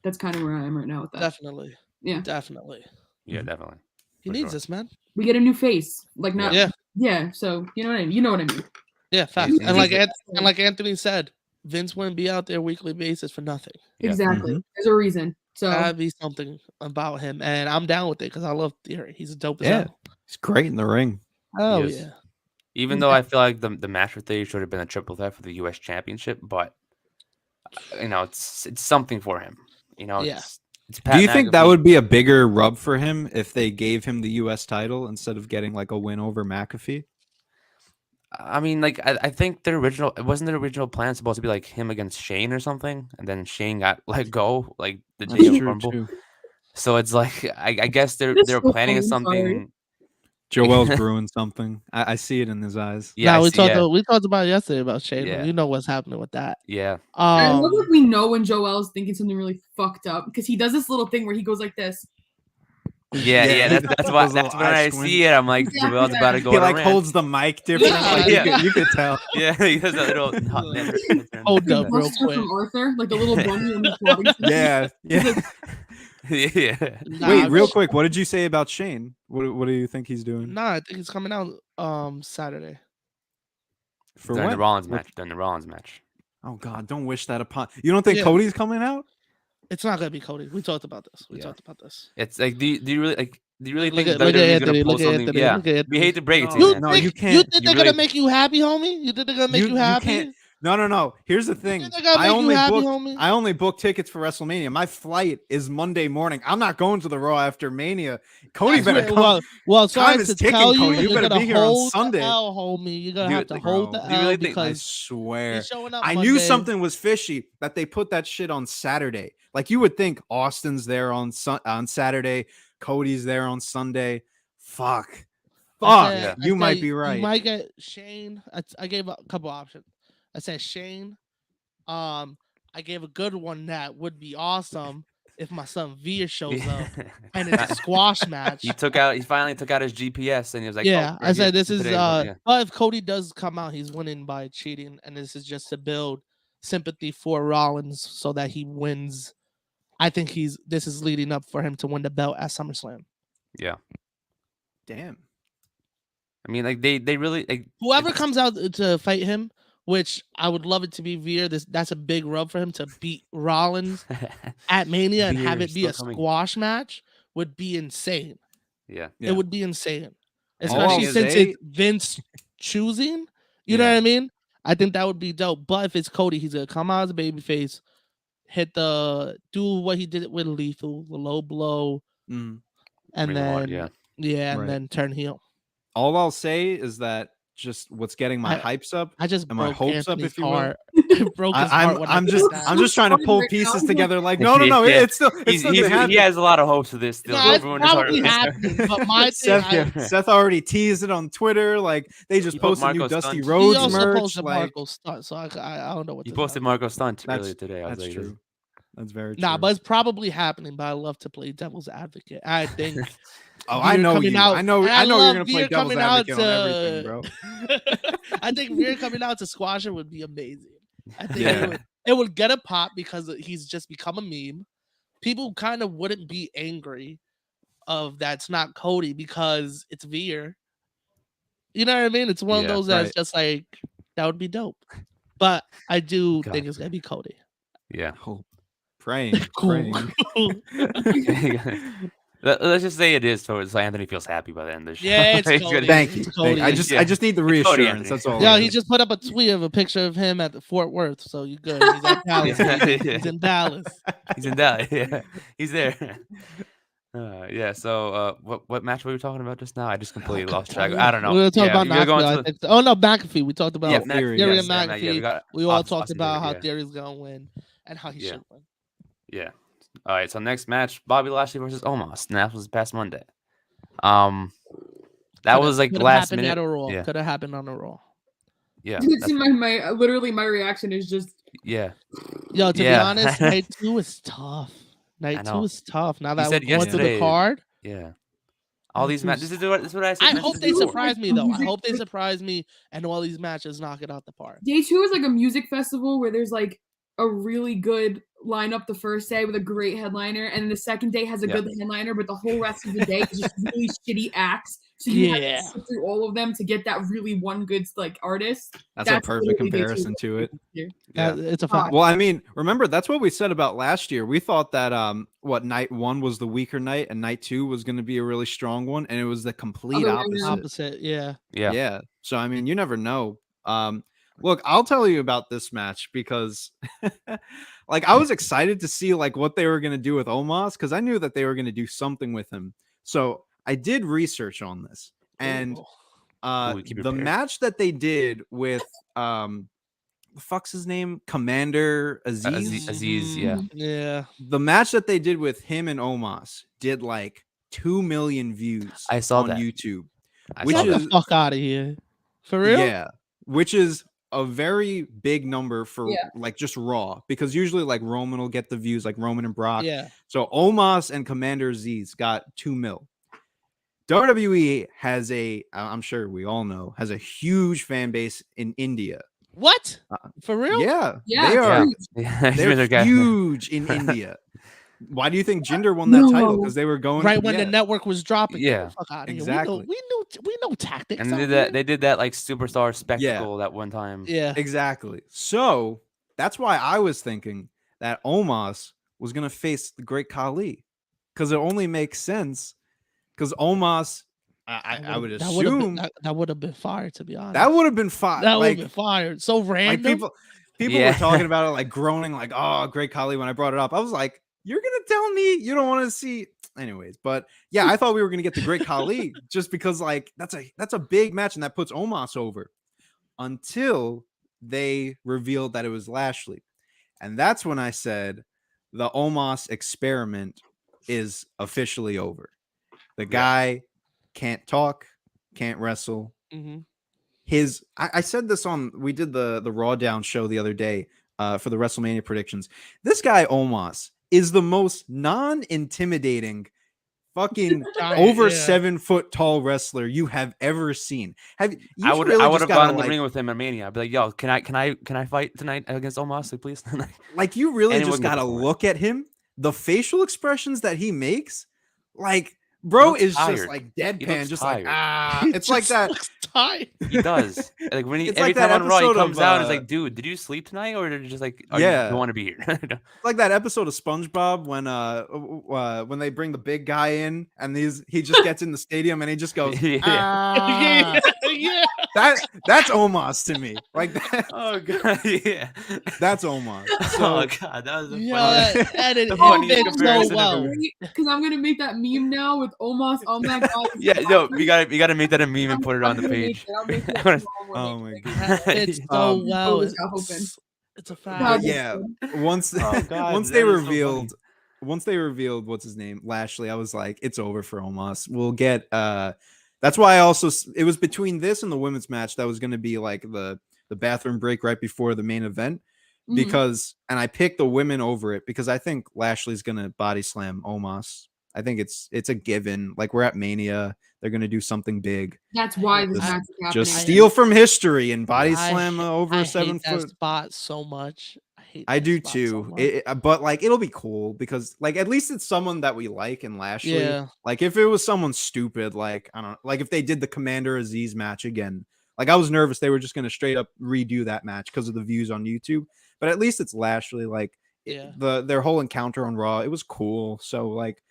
that's kind of where I am right now with that. Definitely. Yeah. Definitely. Yeah, definitely. He For needs sure. this, man. We get a new face, like not Yeah. So you know what I mean. You know what I mean. Yeah, facts. he's And like good. like Anthony said, Vince wouldn't be out there weekly basis for nothing. Yeah. Exactly. Mhm. There's a reason. So Gotta be something about him, and I'm down with it because I love Theory. He's a dope as Yeah. hell. He's great in the ring. Oh is. yeah. Even though I feel like the match with Theory should have been a triple threat for the U.S. Championship, but it's something for him. Yeah. It's Do Pat you think that McAfee. would be a bigger rub for him if they gave him the U.S. title instead of getting like a win over McAfee? I mean, like I think their original plan supposed to be like him against Shane or something, and then Shane got let go like the day of Rumble. Too. So it's like I guess they're That's so planning funny, something. Joel's brewing something. I see it in his eyes. Yeah, Now I we see, yeah, talked about it yesterday about Shane. Yeah. You know what's happening with that. yeah. I love that we know when Joel's thinking something really fucked up because he does this little thing where he goes like this. Yeah. That's why. Those little That's when eye I squints. see it. I'm like, Exactly Joel's about to that. go. He on a like rant. holds the mic different. Yeah. Like, Yeah. you could tell. Yeah, he does that little. Hold up, real Buster quick. from Arthur, like the little bunny on the plotting. Yeah. Yeah. Nah, Wait, real quick. What did you say about Shane? What do you think he's doing? Nah, I think it's coming out Saturday. For During the when? Rollins match. Oh God! Don't wish that upon. You don't think Yeah. Cody's coming out? It's not gonna be Cody. We talked about this. Yeah. It's It's like, do you really Look think at WWE is gonna Anthony, pull look at something? Anthony, Yeah, look at we hate to break it to No, you, you no, Anthony. you think, can't. you think You they're really- gonna make you happy, homie? You think they're gonna make you happy? can't. No. Here's the thing. think they're gonna I make you only happy, booked. homie? I only booked tickets for WrestleMania. My flight is Monday morning. I'm not going to the Raw after Mania. Cody better come. Well, Time sorry is to ticking, tell you, Cody. You you're better gonna be here on hold Sunday. the L, homie. You're gonna Do you have to think- hold the Bro, do you L really think- I because swear. he's showing up I Monday. knew something was fishy that they put that shit on Saturday. Like you would think Austin's there on Saturday, Cody's there on Sunday. Fuck. I said- Yeah. I You might said be right. You might get Shane. I gave a couple options. I said Shane. I gave a good one that would be awesome if my son Veer shows up and it's a squash match. He finally took out his GPS and he was like, Yeah, oh, I said this today is yeah. but if Cody does come out, he's winning by cheating, and this is just to build sympathy for Rollins so that he wins. I think this is leading up for him to win the belt at SummerSlam. Yeah. Damn. I mean, like they really like Whoever it's- comes out to fight him, which I would love it to be Veer, that's a big rub for him to beat Rollins at Mania and have Veer it be a still coming. squash match would be insane. Yeah. Yeah. It would be insane, All especially I'll since say- it's Vince choosing. You know Yeah. what I mean? I think that would be dope. But if it's Cody, he's gonna come out as a babyface, do what he did with Lethal, the low blow, Mm. and Ring of Honor, then yeah. and Right. then turn heel. All I'll say is that just what's getting my hypes up. I just And my broke hopes up, Anthony's if you will. heart. Broke his heart when I I'm said just that. I'm just trying to pull Right pieces now. together. Like no, Yeah. it's still He's, gonna happen. he has a lot of hopes for this still. No, Don't it's ruin his heart probably with this. happening, but my thing, Seth, Seth already teased it on Twitter. Like they just He put posted new Marco Dusty Stunt. he Rhodes also merch. posted Like Marco Stunt, so I don't know what You to posted say. Marco Stunt That's- earlier today. I was that's like, true. That's very true. Nah, but it's probably happening. But I love to play devil's advocate. I think. oh, I Veer know coming you. out- I know. and I know you're love gonna play Veer devil's coming out advocate on everything, bro. I think Veer coming out to squash it would be amazing. I think Yeah. it would get a pop because he's just become a meme. People kind of wouldn't be angry of that's not Cody because it's Veer. You know what I mean? It's one of Yeah, those that's right. just like that would be dope. But I do God. think it's gonna be Cody. yeah. Hope. Praying. Cool. Praying. cool. Let's just say it is, so Anthony feels happy by the end of the show. Yeah, it's He's Cody. gonna- Thank you. It's Thank you. I Cody. just Yeah. I just need the It's Cody, reassurance. Anthony. That's all. Yeah, it he is. just put up a tweet of a picture of him at the Fort Worth, so you good. He's at Dallas. Yeah, baby. yeah. He's in Dallas. He's in Dallas. Yeah, he's there. Yeah. So, what match were we talking about just now? I just completely lost track. I don't know. We were talking Yeah, about we gotta go McAfee. into I think. Oh no, McAfee. We talked about yeah, Theory, Theory yes. and yeah, McAfee. we got We all Austin talked about how Theory, Theory's gonna win and how he Yeah. should win. yeah. All right. So next match, Bobby Lashley versus Omos, and that was past Monday. That was like Could've last happened minute. at a Raw. Yeah. Could have happened on a Raw. Yeah. See, my literally my reaction is just Yeah. Yo, to be Yeah. honest, night 2 is tough. Night 2 know. is tough. Now You that we're said going to the yesterday- card, Yeah. All these Matthews- matches. This is what I said. I matches hope they before. surprise me though. I hope they surprise me and all these matches knock it out the park. day 2 is like a music festival where there's like a really good lineup the first day with a great headliner, and then the second day has a Yeah. good headliner, but the whole rest of the day is just really shitty acts So you have Yeah. to sit through all of them to get that really one good like artist. That's a perfect literally day two comparison to it. here. Yeah. It's a fact. Well, I mean, remember that's what we said about last year. We thought that what night 1 was the weaker night and night 2 was going to be a really strong one, and it was the complete Other way around. opposite. Yeah. Yeah. So I mean, you never know. Look, I'll tell you about this match because like I was excited to see like what they were going to do with Omos because I knew that they were going to do something with him. So I did research on this, and Ooh, keep it the prepared. match that they did with the fuck's his name? Commander Aziz. Aziz, yeah. Mhm. Yeah. The match that they did with him and Omos did like 2 million views I saw on that. YouTube. I Which saw Get that. the fuck out of here. For real? Yeah, which is a very big number for Yeah. like just Raw because usually like Roman will get the views like Roman and Brock. Yeah. So Omos and Commander Aziz got 2 mil. WWE has I'm sure we all know, has a huge fan base in India. What? For real? Yeah, Yeah, they are. huge. Yeah, They're huge in India. Why do you think Jinder won that title? No. Because they were going Right when yeah, the network was dropping. Get Yeah. the fuck out of exactly. here. We know tactics. And out here. they did that like superstar spectacle that one time. Yeah. Exactly. So that's why I was thinking that Omos was gonna face the Great Khali because it only makes sense because Omos. I would assume that would have been fire, to be honest. that would have been fine. That would Like, have been fire. So like random. people Yeah. were talking about it, like groaning, like, "Oh, Great Khali." When I brought it up, I was like, "You're gonna tell me you don't want to see?" Anyways, but yeah, I thought we were gonna get the Great Khali just because, like, that's a big match and that puts Omos over. Until they revealed that it was Lashley, and that's when I said the Omos experiment is officially over. The guy can't talk, can't wrestle. Mhm. I said this on we did the Raw Down show the other day for the WrestleMania predictions. This guy Omos is the most non-intimidating fucking Giant, over yeah. 7 foot tall wrestler you have ever seen. I would have gone in the ring with him at Mania. I'd be like, "Yo, can I fight tonight against Omos, please?" like you really Anyone just can gotta perform it. look at him. The facial expressions that he makes, like bro looks is just tired. like He deadpan, looks just tired. like He it's like just that. looks tired. He does. Like when he It's every like that time on Raw he episode comes of, out, it's like, "Dude, did you sleep tonight, or did you just like, you Yeah. don't want to be here?" Like that episode of SpongeBob when they bring the big guy in and he just gets in the stadium and he just goes, Yeah. "Ah." Yeah. That's Omos to me. Like that. Oh god, yeah. That's Omos. Oh So god, that was the Yo, funniest. that the it funniest fits so comparison well. Because I'm gonna make that meme now with Omos on that guy. Yeah, no, we gotta make that a meme and put it on the I'm gonna make page. it. I'll make it I wanna- tomorrow oh morning. my That fits so Um, well. always got hoping. It's a God, fact. but that's yeah, good. once Oh, God, once that they is so funny. revealed what's his name, Lashley, I was like, it's over for Omos. We'll get that's why I also it was between this and the women's match that was going to be like the bathroom break right before the main event Mhm. because and I picked the women over it because I think Lashley's going to body slam Omos. I think it's a given. Like we're at Mania, they're going to do something big. That's why this Just- match is happening. Just steal from history and body slam I over 7 hate that foot. spot so much. I that do spot so too. much. But like it'll be cool because like at least it's someone that we like in Lashley. Yeah. Like if it was someone stupid, like I don't know, like if they did the Commander Aziz match again, like I was nervous they were just gonna straight up redo that match because of the views on YouTube. But at least it's Lashley. Like Yeah. their whole encounter on Raw, it was cool. So like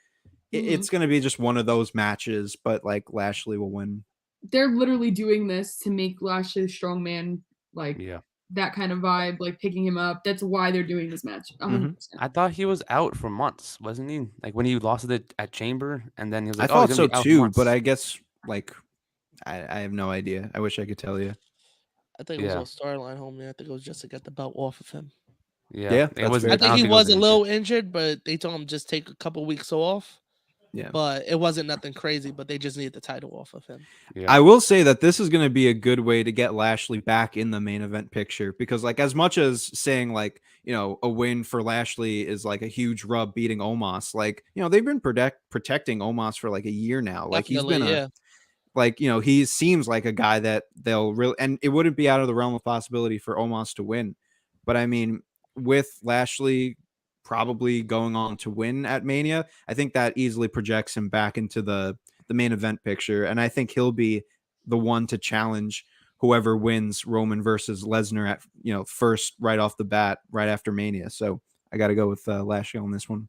Mhm. it's gonna be just one of those matches, but like Lashley will win. They're literally doing this to make Lashley a strong man, like Yeah. that kind of vibe, like picking him up. That's why they're doing this match. 100%. I thought he was out for months, wasn't he? Like when he lost it at Chamber, and then he was like, I "Oh, thought he's so gonna be out for too, months." but I guess like I have no idea. I wish I could tell you. I think it was Yeah. all storyline, homie. I think it was just to get the belt off of him. Yeah, it that's was. fair. I I think don't he it was a an little injury. injured, but they told him just take a couple weeks off. Yeah. But it wasn't nothing crazy, but they just needed the title off of him. Yeah. I will say that this is going to be a good way to get Lashley back in the main event picture because, like, as much as saying, like, you know, a win for Lashley is like a huge rub beating Omos, like, you know, they've been protecting Omos for like a year now. Like, he's Definitely, been like, you know, he seems like a guy that they'll really, and it wouldn't be out of the realm of possibility for Omos to win. But I mean, with Lashley probably going on to win at Mania, I think that easily projects him back into the the main event picture, and I think he'll be the one to challenge whoever wins Roman versus Lesnar at first right off the bat, right after Mania. So I got to go with Lashley on this one.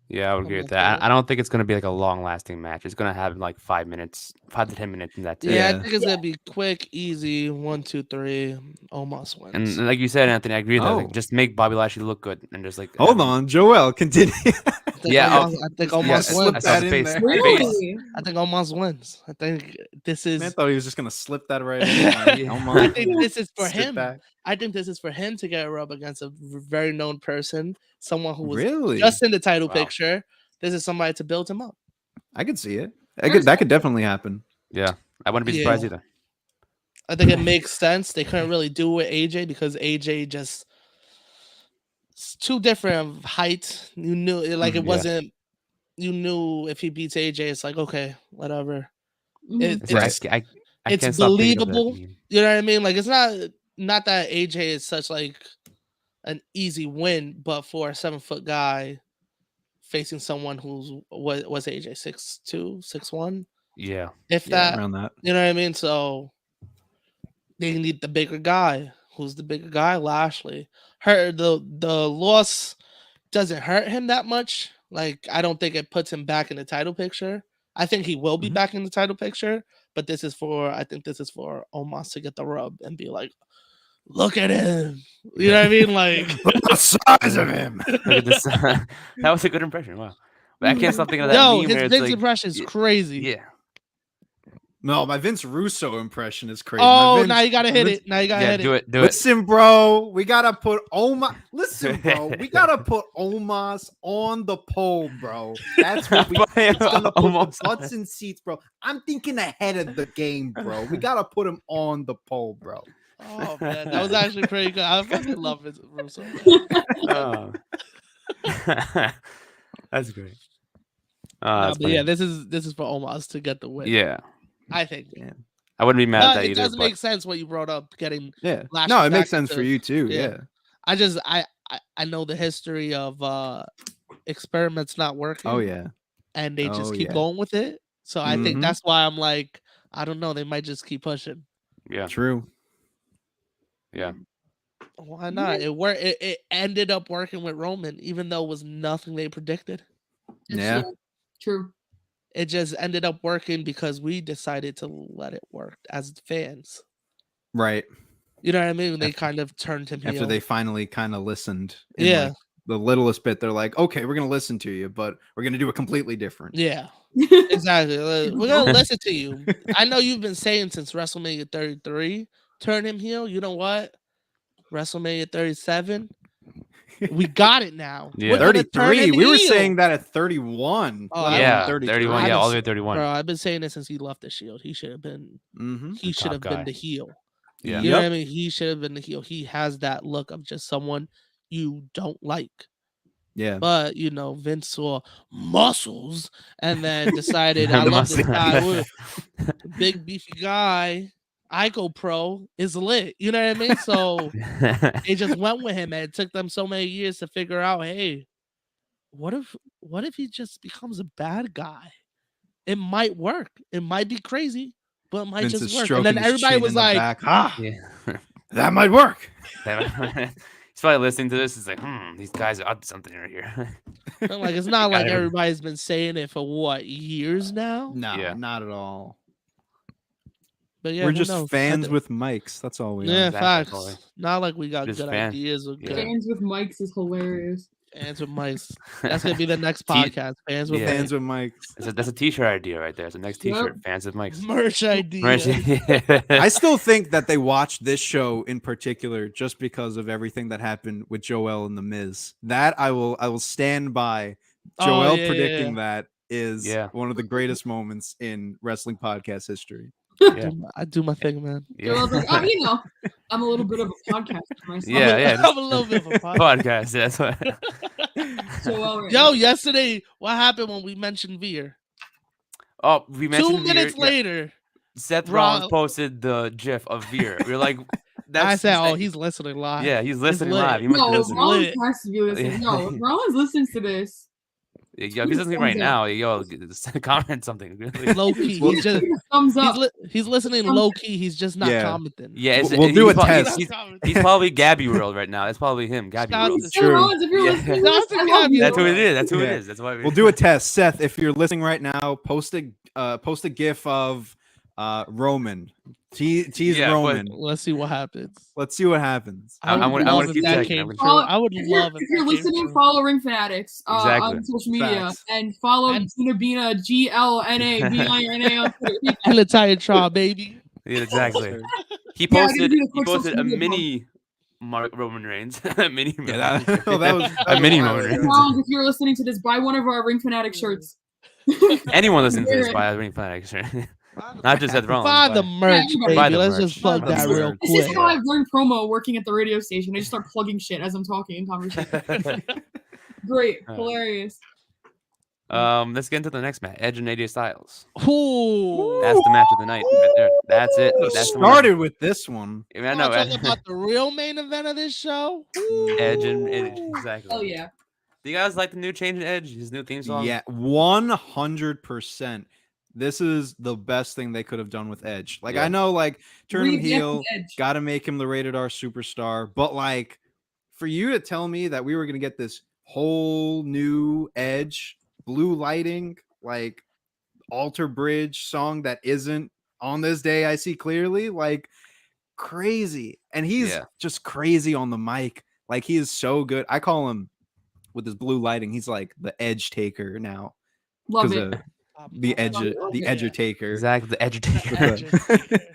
Yeah, I would agree with that. I don't think it's going to be like a long-lasting match. It's going to have like 5 to 10 minutes, and that's it. Yeah, Yeah. I think it's gonna be quick, easy. 1, 2, 3, almost wins. And like you said, Anthony, I agree with that. Oh. Like, just make Bobby Lashley look good and just like Hold on, Joel, continue. Yeah, I think almost slip wins. that the in face. there. Really? I think almost wins. I think this is. I thought he was just gonna slip that right in. Like, Yeah. almost I think this is for sit him. back. I think this is for him to get a rub against a very known person, someone who was Really? just in the title Wow. picture. This is somebody to build him up. I could see it. That could definitely happen. Yeah, I wouldn't be Yeah. surprised either. I think it makes sense. They couldn't really do it with AJ because AJ just it's too different of height. You knew like it Yeah. wasn't. You knew if he beats AJ, it's like okay, whatever. Mhm. It's, Right. I It's can't stop thinking of that believable. meme. You know what I mean? Like it's not that AJ is such like an easy win, but for a 7-foot guy facing someone who's was AJ 6'2", 6'1", Yeah, if Yeah, that. around that. You know what I mean? So they need the bigger guy. Who's the bigger guy? Lashley. The loss doesn't hurt him that much. Like I don't think it puts him back in the title picture. I think he will be Mhm. back in the title picture, but I think this is for Omos to get the rub and be like, look at him. You know what I mean? Like Look at the size of him. look at this. That was a good impression. Wow, but I can't stop thinking of that yo, meme his where it's Vince like, impression is yeah, crazy. yeah, No, my Vince Russo impression is crazy. Oh, Vince, now you gotta hit Vince- it. Now you gotta yeah. hit Do it. it, do it. Listen, bro, we gotta put Omos. Listen, bro, we gotta put Omos on the pole, bro. That's what we. It's gonna put Almost. the butts in seats, bro. I'm thinking ahead of the game, bro. We gotta put him on the pole, bro. Oh man, that was actually pretty good. I fucking love it. Russo. Oh. That's great. But yeah, this is for Omos to get the win. yeah. I think. I wouldn't be mad at But that it either. does but make sense what you brought up. Getting Yeah. Lashley No, it back makes sense for into- you too. yeah. Yeah. I know the history of experiments not working. Oh yeah. And they just Oh, keep yeah. going with it. So I think Mhm. that's why I'm like, I don't know. They might just keep pushing. yeah, True. yeah. Why not? It worked. It ended up working with Roman, even though it was nothing they predicted. Yeah. True. It just ended up working because we decided to let it work as fans. Right. You know what I mean? They After- kind of turned him After heel. they finally kind of listened. in, Yeah. like, the littlest bit, they're like, okay, we're gonna listen to you, but we're gonna do it completely different. Yeah, exactly. We're gonna listen to you. I know you've been saying since WrestleMania 33, turn him heel. You know what? WrestleMania 37, we got it now. Yeah. We're gonna turn 33. him We were heel. saying that at 31. Oh, let alone Yeah, 33. 31. I Yeah, all just- the way 31. Bro, I've been saying this since he left the Shield. He should have been. Mm-hmm. He should have top been guy. the heel. Yeah. You know what I mean? He should have been the heel. He has that look of just someone you don't like. Yeah. But Vince saw muscles and then decided, I The love this muscle. guy. Big beefy guy. I go pro is lit. You know what I mean? So they just went with him, and it took them so many years to figure out, hey, what if he just becomes a bad guy? It might work. It might be crazy, but it might Vince just is work. And stroking then his everybody chin was in the like, back. yeah. That might work. He's probably listening to this. He's like, these guys are up to something right here. I'm like, it's not like Got it. everybody's been saying it for years now. No, Yeah. not at all. But yeah, We're who just knows? fans with mics. That's all we Yeah, are. Exactly, facts. totally. Not like we got Just good fan. ideas or Yeah. good Fans with mics is hilarious. fans with mics. That's gonna be the next T- podcast. Fans with Yeah. Fans mics. with mics. That's a t-shirt idea right there. It's the next Yep. t-shirt. Fans with mics. Merch idea. Right. I still think that they watched this show in particular just because of everything that happened with Joel and the Miz. That I will stand by. Oh, Joel yeah, predicting yeah. that is Yeah. one of the greatest moments in wrestling podcast history. Yeah. I do my thing, man. So I was like, I'm a little bit of a podcaster myself. Yeah. I'm a little bit of a Podcast. That's what. So, Yo, yesterday, what happened when we mentioned Veer? Oh, we 2 mentioned minutes Veer. Yeah. later, Seth Rob- Rollins posted the GIF of Veer. We are like, that's I said, "Oh, that- he's listening live." yeah, he's listening lit. live. He must be no, listening. Rollins lit. has to be listening. No, if Rollins listens to this. Yo, if he's listening right now, yo, comment something. Really. Low key, Well, he's just Thumbs up. he's listening low key. He's just not Yeah. commenting. Yeah, We'll do a he's probably- test. He's probably Gabby World right now. It's probably him, Gabby Shout out World. to- True. Rhodes, if you're Yeah. listening, Shout out to I love Gabby. you. That's who it is. That's who it Yeah. is. That's why We'll do a test. Seth, if you're listening right now, post a gif of Roman. Tease Yeah, but- Roman. Let's see what happens. Let's see what happens. I would I wanna love if keep that checking. came I'm gonna- true. I would love If you're that came listening, true. follow Ring Fanatics Exactly. on social media Facts. and follow And- Gina Bina GLNABINA on Twitter. And the Titantron, baby. Yeah, exactly. He Yeah, I posted. did a He quick posted social a media mini Roman Reigns. A mini. Yeah, Roman that was a a mini while Roman ago. Reigns. Ronald, if you're listening to this, buy one of our Ring Fanatics shirts. Anyone listening to this Wear it. by a Ring Fanatics shirt. Not just Seth Rollins. Buy the merch, everybody. baby. Buy the Let's merch. just plug Buy the that real merch. This is quick. how I've learned promo working at the radio station. I just start plugging shit as I'm talking in conversation. Great, hilarious. Let's get into the next match. Edge and AJ Styles. Ooh. That's the match of the night right there. That's it. That's the one. Started with this one. I You know. want to talk about the real main event of this show? Edge and exactly. Oh yeah. Do you guys like the new change in Edge? His new theme song? Yeah, 100%. This is the best thing they could have done with Edge. Like, Yeah. I know, like, turn him Revamp heel, Edge. got to make him the rated R superstar. But, like, for you to tell me that we were going to get this whole new Edge, blue lighting, like, Alter Bridge song that isn't On This Day I See Clearly, like, crazy. And he's Yeah. just crazy on the mic. Like, he is so good. I call him, with his blue lighting, he's like the Edge taker now. Love 'Cause it. of the edge, the edger taker, Exactly. The Edge taker.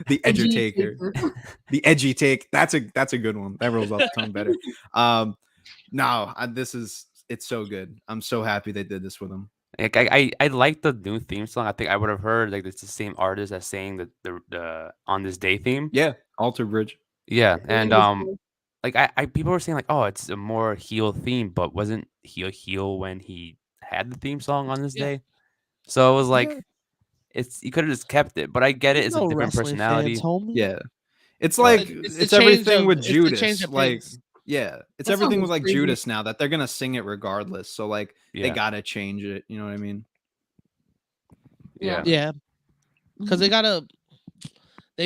the edger Edgy taker, taker. the edgy take. That's a good one. That rolls off the tongue better. It's so good. I'm so happy they did this with him. Like, I like the new theme song. I think I would have heard like it's the same artist as saying the On This Day theme. Yeah, Alter Bridge. Yeah, I and think it's cool. like I people were saying like, oh, it's a more heel theme, but wasn't heel when he had the theme song on this Yeah. day? So it was like, Yeah. it's you could have just kept it, but I get it. It's No a different wrestling personality. fans, homie. Yeah, it's But like It's it's, the change everything of- with it's the change Judas. of Like, pace. yeah, it's That everything sounds with like crazy. Judas now that they're gonna sing it regardless. So like they Yeah, gotta change it. You know what I mean? yeah, Yeah, because they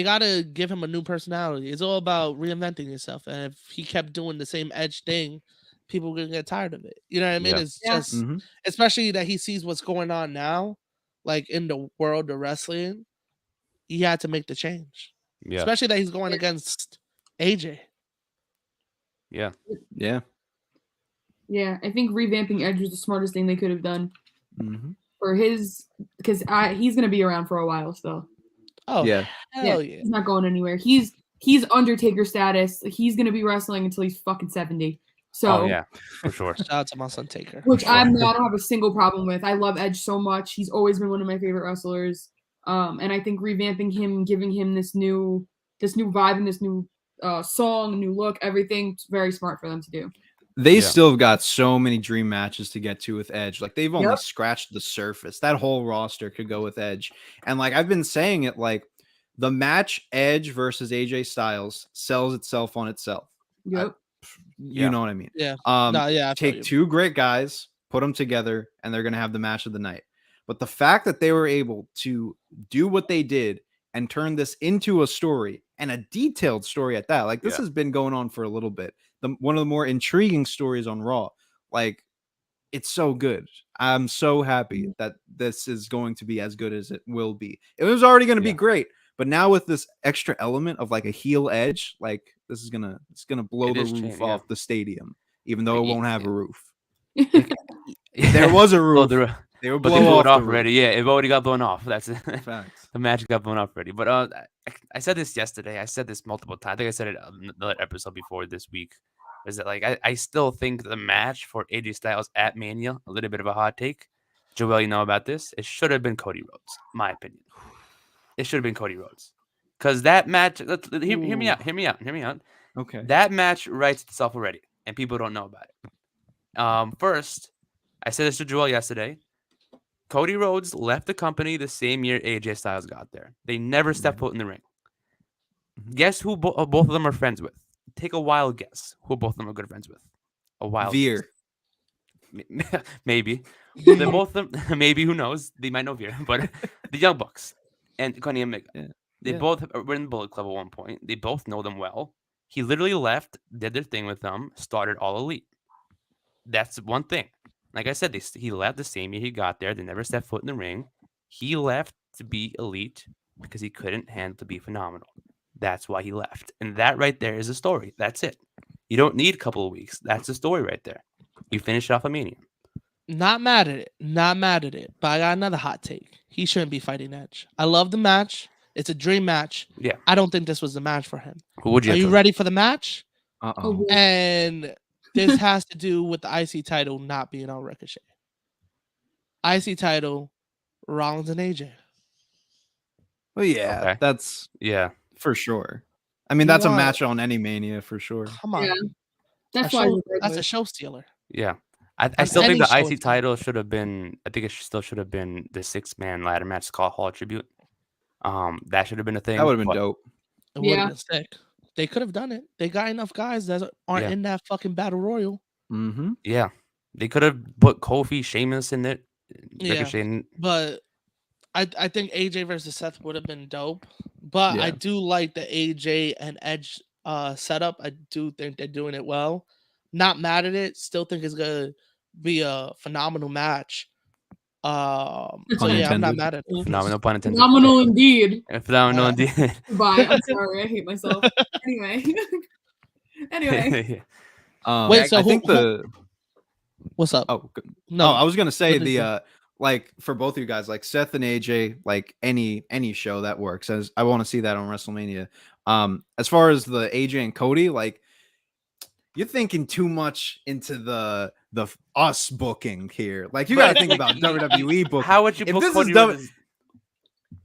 gotta give him a new personality. It's all about reinventing yourself, and if he kept doing the same Edge thing, people are gonna get tired of it. You know what I mean? Yeah. It's Yeah. just, Mhm. especially that he sees what's going on now, like in the world of wrestling. He had to make the change, yeah, especially that he's going Yeah. against AJ. yeah. Yeah. Yeah, I think revamping Edge was the smartest thing they could have done Mhm. for his because he's gonna be around for a while still. Oh Yeah. hell yeah! He's not going anywhere. He's Undertaker status. He's gonna be wrestling until he's fucking 70. So Oh yeah, for sure. Shout out to my son Taker. which Sure. I don't have a single problem with. I love Edge so much. He's always been one of my favorite wrestlers. And I think revamping him, giving him this new vibe and this new song, new look, everything, it's very smart for them to do. They Yeah. still have got so many dream matches to get to with Edge. Like they've only Yep. scratched the surface. That whole roster could go with Edge. And like I've been saying it, like the match Edge versus AJ Styles sells itself on itself. Yep. You Yeah. know what I mean? Yeah. Um, No, yeah. I feel take you. two great guys, put them together, and they're gonna have the match of the night. But the fact that they were able to do what they did and turn this into a story and a detailed story at that, like this Yeah. has been going on for a little bit. One of the more intriguing stories on Raw. Like it's so good. I'm so happy that this is going to be as good as it will be. It was already going to be Yeah. great, but now with this extra element of like a heel Edge, like this is gonna blow It the is roof changing, yeah. off the stadium, even though it Ye- won't have a yeah. roof. There was a Well, roof. They would but blow they blew off it the off roof. already. Yeah, it already got blown off. That's it. Facts. The match got blown off already. But I said this yesterday. I said this multiple times. I think I said it on another episode before this week. Is that like I still think the match for AJ Styles at Mania, a little bit of a hot take. Joel, you know about this. It should have been Cody Rhodes, my opinion. It should have been Cody Rhodes. Because that match, hear me out, hear me out. Okay. That match writes itself already, and people don't know about it. First, I said this to Joel yesterday. Cody Rhodes left the company the same year AJ Styles got there. They never stepped foot in the ring. Mhm. Guess who both of them are friends with? Take a wild guess who both of them are good friends with. A wild Veer. guess. maybe. They're both maybe, who knows? They might know Veer, but the Young Bucks and Kenny Omega. Yeah. They Yeah. both were in Bullet Club at one point. They both know them well. He literally left, did their thing with them, started All Elite. That's one thing. Like I said, he left the same year he got there. They never set foot in the ring. He left to be elite because he couldn't handle to be phenomenal. That's why he left. And that right there is a story. That's it. You don't need a couple of weeks. That's the story right there. You finish off a Mania. Not mad at it. Not mad at it. But I got another hot take. He shouldn't be fighting Edge. I love the match. It's a dream match. Yeah. I don't think this was the match for him. Who would you? Are you ready for the match? Uh-oh. And this has to do with the IC title not being on Ricochet. IC title, Rollins and AJ. Well, yeah, Okay. that's Yeah. for sure. I mean, that's a Why? match on any Mania for sure. Come on. Yeah. That's A why. show- that's a show stealer. Yeah. I On still think any the show IC it's- title should have been. I think it still should have been the 6-man ladder match called Hall of Tribute. That should have been a thing. That would have been but- dope. It would Yeah. have been sick. They could have done it. They got enough guys that aren't Yeah. in that fucking battle royal. Mm-hmm. Yeah, they could have put Kofi, Sheamus in it. Yeah. Ricochet. But I think AJ versus Seth would have been dope. But I Yeah. do like the AJ and Edge setup. I do think they're doing it well. Not mad at it. Still think it's gonna be a phenomenal match. So Pun yeah, I'm not intended. mad at it. Phenomenal pun intended. Phenomenal indeed. Phenomenal Uh, indeed. Goodbye. I'm sorry. I hate myself. Anyway. Anyway. Wait, so I think who- the What's up? oh good. No, Oh, I was gonna say what is the it? like for both of you guys, like Seth and AJ, like any show that works. As I want to see that on WrestleMania. As far as the AJ and Cody, like you're thinking too much into the us booking here. Like you got to think about WWE booking. How would you If book this is Cody W- Rhodes?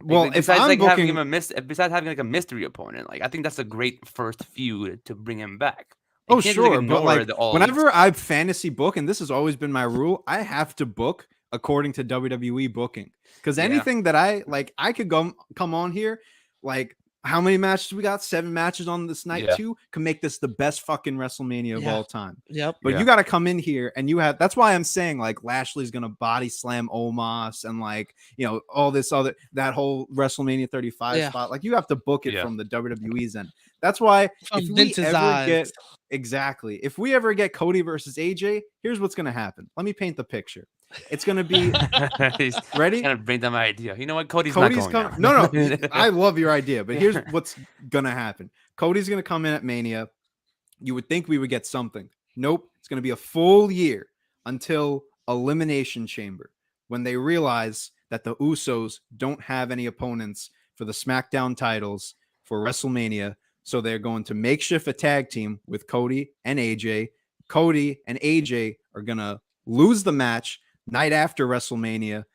Well, if besides I'm like having booking, him besides having like a mystery opponent, like I think that's a great first feud to bring him back. You oh can't just, like, sure, but ignore like the All whenever Elites. I fantasy book, and this has always been my rule, I have to book according to WWE booking. Because Yeah. anything that I like, I could come on here, like how many matches we got? 7 matches on this night Yeah. too, can make this the best fucking WrestleMania of Yeah. all time. Yep. But Yeah. you got to come in here and you have. That's why I'm saying like Lashley's gonna body slam Omos and like all this other that whole WrestleMania 35 Yeah. spot. Like you have to book it Yeah. from the WWE's end. That's why From if we Vince's ever eyes. get exactly if we ever get Cody versus AJ, here's what's gonna happen. Let me paint the picture. It's gonna be He's ready. trying to bring down my idea. You know what? Cody's Cody's not going coming. now. No, I love your idea, but here's what's gonna happen. Cody's gonna come in at Mania. You would think we would get something. Nope. It's gonna be a full year until Elimination Chamber when they realize that the Usos don't have any opponents for the SmackDown titles for WrestleMania. So they're going to makeshift a tag team with Cody and AJ. Cody and AJ are gonna lose the match. Night after WrestleMania,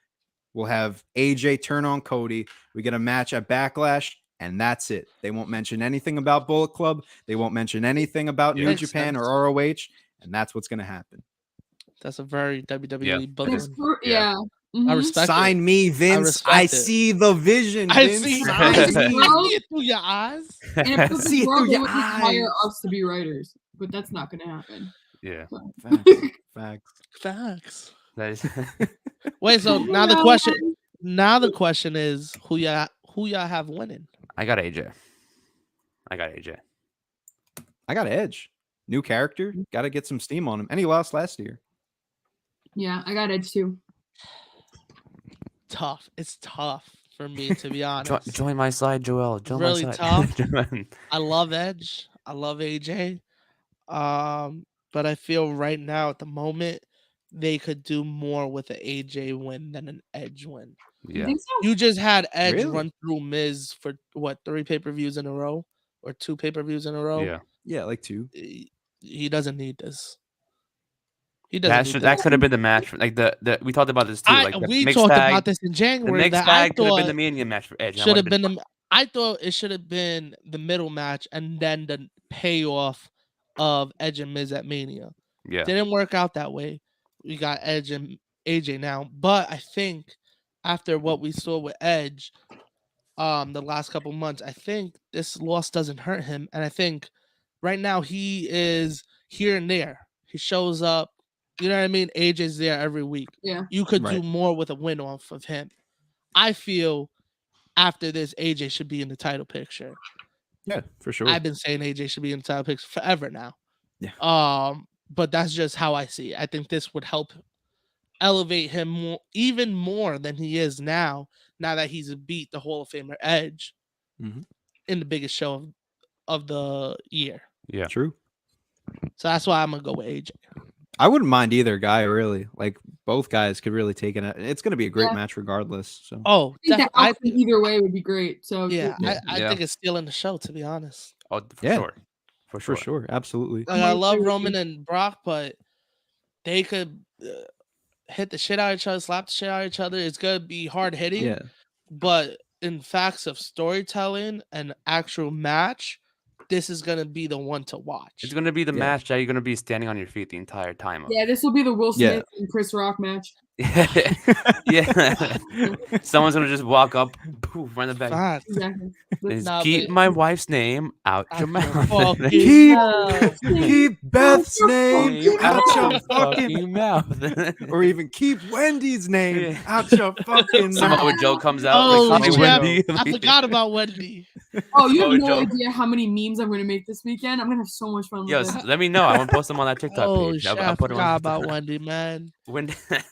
we'll have AJ turn on Cody. We get a match at Backlash, and that's it. They won't mention anything about Bullet Club. They won't mention anything about New Makes Japan sense. or ROH, and that's what's going to happen. That's a very WWE Yeah. That's booking. yeah. I Mhm. respect Sign me, Vince. respect I it. see the vision. I Vince. see. Sign I it. see Well- it through your eyes. And if this See is wrong, through they your would just hire eyes. us to be writers, but that's not going to happen. Yeah, Facts. Facts. Facts. that is. Wait, so now the No. question is who y'all have winning? I got AJ. I got AJ. I got Edge. New character. Got to get some steam on him. And he lost last year. Yeah, I got Edge too. Tough. It's tough for me to be honest. Join my side, Joel. Join Really my side. I love Edge. I love AJ. But I feel right now at the moment they could do more with an AJ win than an Edge win. You yeah. think so? You just had Edge Really? run through Miz for what 3 pay-per-views in a row or 2 pay-per-views in a row. Yeah. Yeah, like 2. He doesn't need this. He doesn't. That need should this. that could have been the match. Like the we talked about this too. Like the we mixed talked tag. about this in The January. mixed That I tag could have been thought the Mania match for Edge. and that should have would've been the. I thought it should have been the middle match and then the payoff of Edge and Miz at Mania. Yeah. Didn't work out that way. We got Edge and AJ now, but I think after what we saw with Edge, the last couple months, I think this loss doesn't hurt him, and I think right now he is here and there. He shows up You know what I mean? AJ's there every week. Yeah. You could Right. do more with a win off of him. I feel after this, AJ should be in the title picture. Yeah, for sure. I've been saying AJ should be in the title picture forever now. Yeah. But that's just how I see it. I think this would help elevate him more, even more than he is now. Now that he's beat the Hall of Famer Edge in the biggest show of the year. Yeah. True. So that's why I'm gonna go with AJ. I wouldn't mind either guy, really. Like, both guys could really take it. It's going to be a great Yeah. match regardless. So. Oh, I think the outcome either way would be great. So yeah, Yeah. I think it's stealing the show, to be honest. Oh, for Yeah. sure. For For sure. sure. Absolutely. Like, I love Roman and Brock, but they could hit the shit out of each other, slap the shit out of each other. It's gonna be hard hitting. Yeah. But in facts of storytelling and actual match, this is gonna be the one to watch. It's gonna be the Yeah. match that you're gonna be standing on your feet the entire time. Of. yeah, this will be the Will Yeah. Smith and Chris Rock match. Yeah. Someone's gonna just walk up, poof, run the back. Facts. Exactly. Is Nah, keep but- my wife's name out Out your your mouth. fucking Keep, mouth. keep Beth's name Name out your your fucking mouth. or even keep Wendy's name Yeah. out your fucking Samoa mouth. Joe comes out. Oh, like, Samoa Wendy. Jeff, I forgot about Wendy. Oh, you have no Mojo. idea how many memes I'm going to make this weekend. I'm going to have so much fun Yo, with it. let me know. I want to post them on that TikTok Oh page. shit, I forgot about Wendy, man. When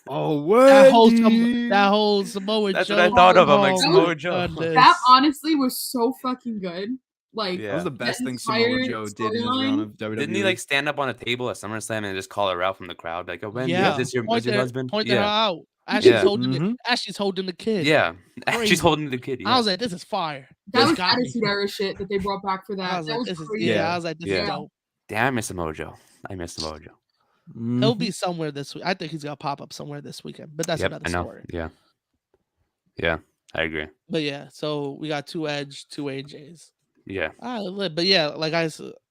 Oh, That Wendy. whole Samoa That's Joe. what I thought of. I'm like, oh, Samoa Joe. goodness. That honestly was so fucking good. Like, Yeah. That was the best That thing Samoa entire Joe did in his storyline- run of WWE. didn't he like stand up on a table at SummerSlam and just call her out from the crowd? Like, oh, Wendy, yeah, is this your pointed husband? her Yeah. out. As she's Yeah. holding Mhm. as she's holding the kid. Yeah. Crazy. She's holding the kid. I Yeah. was like, this is fire. that This was got me. attitude era shit that they brought back for I that. was That like, was this is crazy. yeah. Yeah. I was like, this Yeah. is dope. Damn, I miss Mojo. I miss Mojo. He'll be somewhere this week. I think he's gonna pop up somewhere this weekend, but that's Yep, another I know. story. Yeah. Yeah, I agree. But yeah, so we got 2 Edge, 2 AJs. Yeah. But yeah, like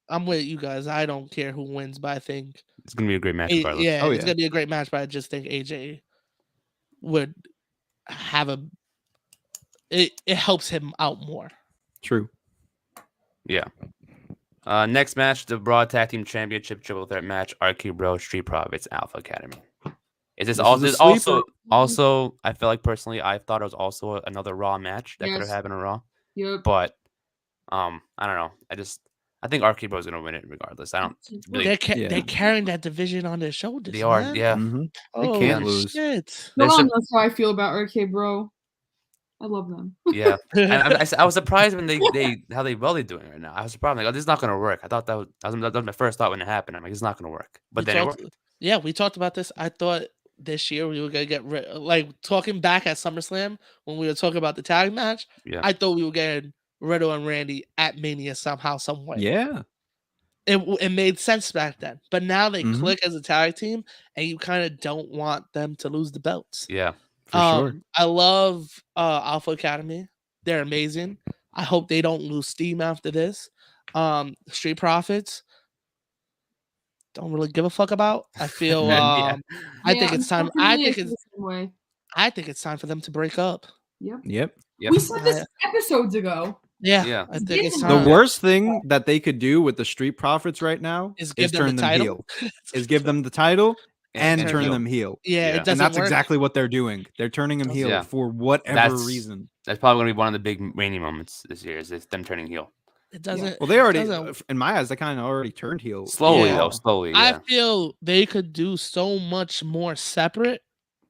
I'm with you guys. I don't care who wins, but I think It's going to be a great match regardless. yeah, Oh, it's yeah. gonna be a great match. But I just think AJ would have it helps him out more. True. Yeah. Next match, the Raw Tag Team Championship Triple Threat match: RK Bro, Street Profits, Alpha Academy. Is this This also? is a Also, I feel like personally, I thought it was also another Raw match that could have Yes. happened on Raw. Yep. But, I don't know. I think RK Bro is gonna win it regardless. I don't really. Yeah. They're carrying that division on their shoulders. They are. man. Yeah. Mhm. Oh, can't lose. shit. No There's one some- knows how I feel about RK Bro. I love them. Yeah. And I was surprised when they how they doing right now. I was surprised. I'm like, oh, this is not gonna work. I thought that was my first thought when it happened. I'm like, it's not gonna work. But then it worked. Yeah, we talked about this. I thought this year we were gonna get like talking back at SummerSlam when we were talking about the tag match. Yeah. I thought we were getting Riddle and Randy at Mania somehow, some way. Yeah. It made sense back then, but now they Mhm. click as a tag team, and you kind of don't want them to lose the belts. Yeah. For sure. I love Alpha Academy. They're amazing. I hope they don't lose steam after this. Street Profits. Don't really give a fuck about. I feel Yeah. I think it's time. I unfortunately, think feel it's the same way. I think it's time for them to break up. Yep. Yep. Yep. We said this episodes ago. Yeah, Yeah. I think it's The The time. worst thing that they could do with the Street Profits right now Is is give them turn the them title. heel. Is give them the title and turn turn heel. them heel. Yeah, Yeah. it And doesn't And that's work. exactly what they're doing. They're turning him heel Yeah. for whatever That's- reason. That's probably gonna be one of the big rainy moments this year. Is them turning heel It doesn't. Well, they it already, doesn't- in my eyes, they kind of already turned heel. slowly Yeah. though. Slowly. I Yeah. feel they could do so much more separate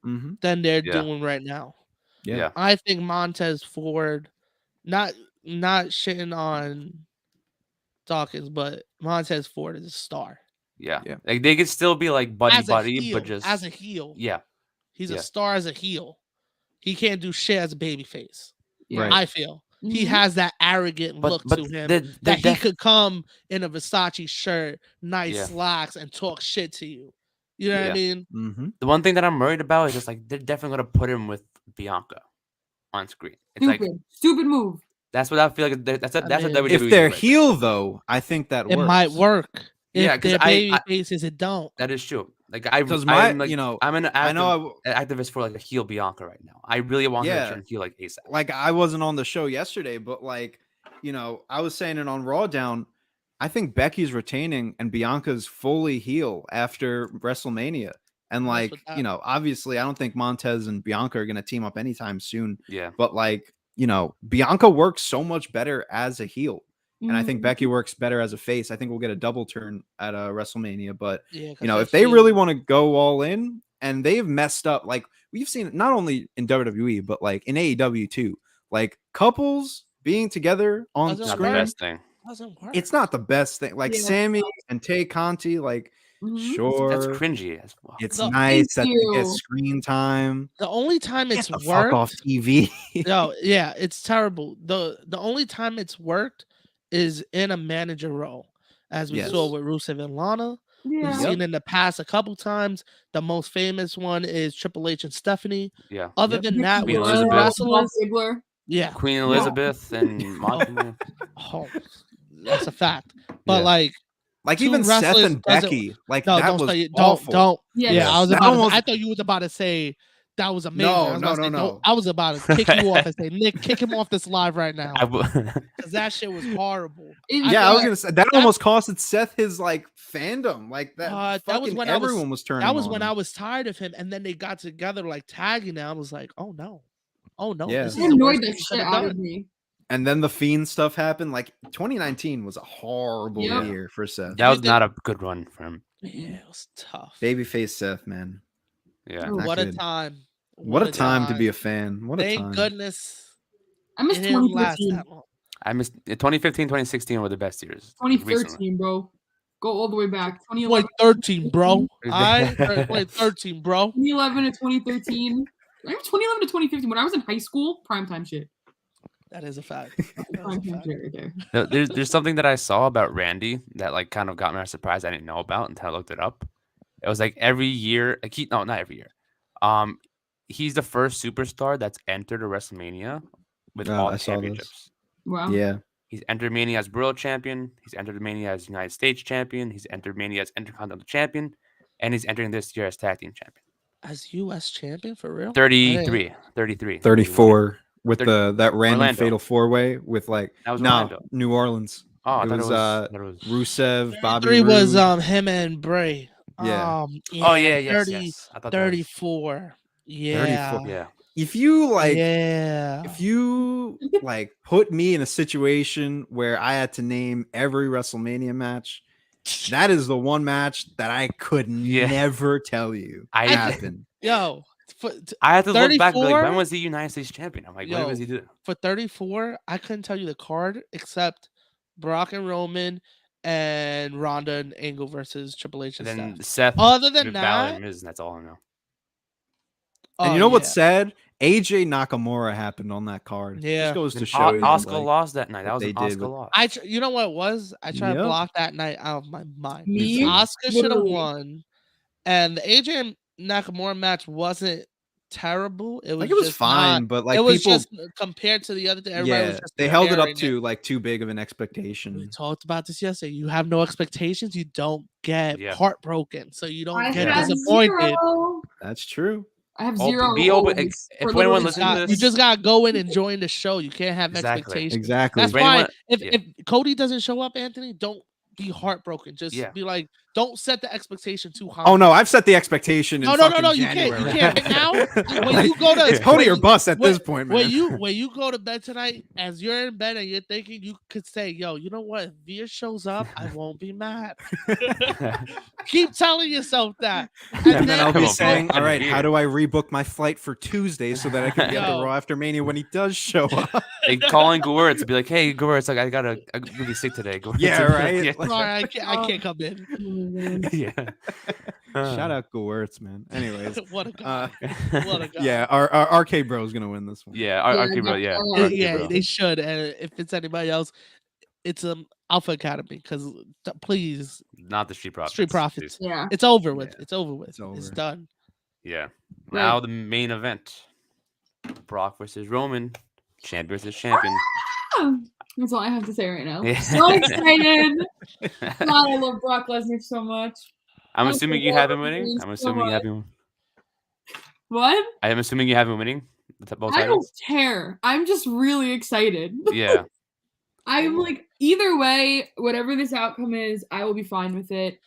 Mm-hmm. than they're Yeah. doing right now. Yeah. Yeah. I think Montez Ford, not shitting on Dawkins, but Montez Ford is a star. Yeah. Yeah. Like they could still be like buddy As a buddy, heel, but just as a heel, yeah. he's yeah. a star as a heel. He can't do shit as a babyface. Right. I feel he Mhm. has that arrogant But look but to him the that he could come in a Versace shirt, nice Yeah. slacks, and talk shit to you. You know what Yeah. I mean? Mm-hmm. the one thing that I'm worried about is just like they're definitely gonna put him with Bianca on screen. It's Stupid. like Stupid move. that's what I feel like. That's I what mean, WWE. If is they're right heel, though, I think that It works. might work. Yeah, If 'cause they're I- baby faces, it don't. That is true. Like I, Because my, I'm like, you know, I'm an I know, activist for like a heel Bianca right now. I really want her Yeah. to turn heel like ASAP. like I wasn't on the show yesterday, but like, you know, I was saying it on Raw Down. I think Becky's retaining and Bianca's fully heel after WrestleMania. And Mess like, with that. obviously, I don't think Montez and Bianca are gonna team up anytime soon. Yeah. But like, Bianca works so much better as a heel. And I think Mhm. Becky works better as a face. I think we'll get a double turn at WrestleMania. But Yeah, if they really want to go all in, and they've messed up, like we've seen it not only in WWE but like in AEW too, like couples being together on Doesn't Not the screen. best thing. doesn't work. It's not the best thing. Like Yeah. Sammy and Tay Conti, like Mhm. sure, That's cringy as well. it's No, nice that thank they get you. screen time. The only time Get it's the fuck off worked. TV. No, yeah, it's terrible. The only time it's worked is in a manager role, as we saw Yes. with Rusev and Lana. Yeah. We've seen in the past a couple times. The most famous one is Triple H and Stephanie. Yeah. Other Yep. than that, Queen with Elizabeth. wrestlers, Ziggler. yeah, Queen Elizabeth and Monty. oh, that's a fact. But Yeah. like, Like two even Seth wrestlers and doesn't- Becky, like no, that don't was say awful. don't. Yeah. Yeah, I was That about. almost- I thought you was about to say that was amazing. No, I was about to say, no. I was about to kick you off and say, Nick, kick him off this live right now I w- because that shit was horrible. Yeah, I was thought- gonna say that almost costed Seth his like fandom. Like that, that was fucking when I was- everyone was turning. That was on when him. I was tired of him, and then they got together like tagging. And I was like, oh no, Yeah. this It is the annoyed worst the thing you shit could have out of done. me. And then the Fiend stuff happened. Like 2019 was a horrible Yep. year for Seth. that was think- not a good run for him. Yeah, it was tough. Babyface Seth, man. Yeah. Oh, Not What a good. time! What a time to be a fan. What a Thank time. goodness I miss it didn't last 2013. that long. I missed 2015, 2016 were the best years. 2013, recently. bro. Go all the way back. 2011, 2013, bro. I 2013, bro. 2011 to 2013. I mean, 2011 to 2015. When I was in high school, primetime shit. That is a fact. That is a Primetime fact. shit right there. There's something that I saw about Randy that like kind of got me by surprise. I didn't know about until I looked it up. It was like every year, like not every year. He's the first superstar that's entered a WrestleMania with all I the saw this. championships. Wow. Yeah. He's entered Mania as World Champion. He's entered Mania as United States Champion. He's entered Mania as Intercontinental Champion, and he's entering this year as Tag Team Champion. As U.S. champion for real? 33. 34 with 30 that random Orlando. fatal 4-way with like That was no Orlando. New Orleans. Oh, I It thought was, I thought it was Rusev, Bobby 3 was Roode. him and Bray. Yeah. Oh yeah, yes, 30, yes. I thought that was 34. Yeah. 34. Yeah. If you like yeah. if you like put me in a situation where I had to name every WrestleMania match, that is the one match that I could Yeah. never tell you I- happened. Yo, I had to look back and be like, 34? when was he United States Champion? I'm like, when Yo, was he do? for 34, I couldn't tell you the card except Brock and Roman and Ronda and Angle versus Triple H And and then Seth. Seth, Other than Finn Balor, that, and Miz, and that's all I know. And oh, you know what's yeah. sad? AJ Nakamura happened on that card. Yeah. Just goes to And show you. that, Oscar like, lost that night. That what was they an did Oscar with- loss. You know what it was? I tried to Yep. block that night out of my mind. Me? Because Oscar should have Literally. won, and the AJ Nakamura match wasn't terrible. It was like it was just fine, not- but like it was people, just compared to the other thing. Everybody was yeah, just they held it up comparing to like too big of an We expectation. talked about this yesterday. You have no expectations, you don't get Yeah. heartbroken, so you don't I get have disappointed. 0. That's true. I have Oh, 0. be open- always if for anyone literally listens to that. this- You just gotta go in and join the show. You can't have Exactly. expectations. Exactly. That's For why anyone- if, yeah. if Cody doesn't show up, Anthony, don't be heartbroken. Just Yeah. be like, don't set the expectation too high. Oh no, I've set the expectation. In No, no, no, fucking no, you can't. January. You can't. Right now, when you go to It's Cody or when- bust at when- this point, man. when you go to bed tonight, as you're in bed and you're thinking, you could say, "Yo, you know what? If Veer shows up, I won't be mad." Keep telling yourself that, and then I'll be Come on, saying, bro. all right, how do I rebook my flight for Tuesday so that I can get Yo. the Raw After Mania when he does show up? They calling Gewurz to be like, hey, Gewurz, like I'm gonna be sick today. Gewurz. Yeah, right? yeah. sorry, I can't come in. yeah. Shout out Gewurz, man. Anyways, What a guy! What a guy! yeah, our RK Bro is gonna win this one. Yeah, Yeah, RK Bro, yeah. that's- RK Yeah, Bro. they should. And if it's anybody else, it's Alpha Academy. Because please, Not the Street Profits. Street Profits. please. Yeah. it's over with. Yeah, It's over with. it's It's over. done. Yeah. Right. Now the main event. Brock versus Roman. Champion versus champion. That's all I have to say right now. Yeah. So excited. God, I love Brock Lesnar so much. I'm I assuming you love have him Roman winning. Reigns I'm so assuming you have much. him. What? I am assuming you have him winning. Both I don't titles. care. I'm just really excited. Yeah. I'm like, either way, whatever this outcome is, I will be fine with it.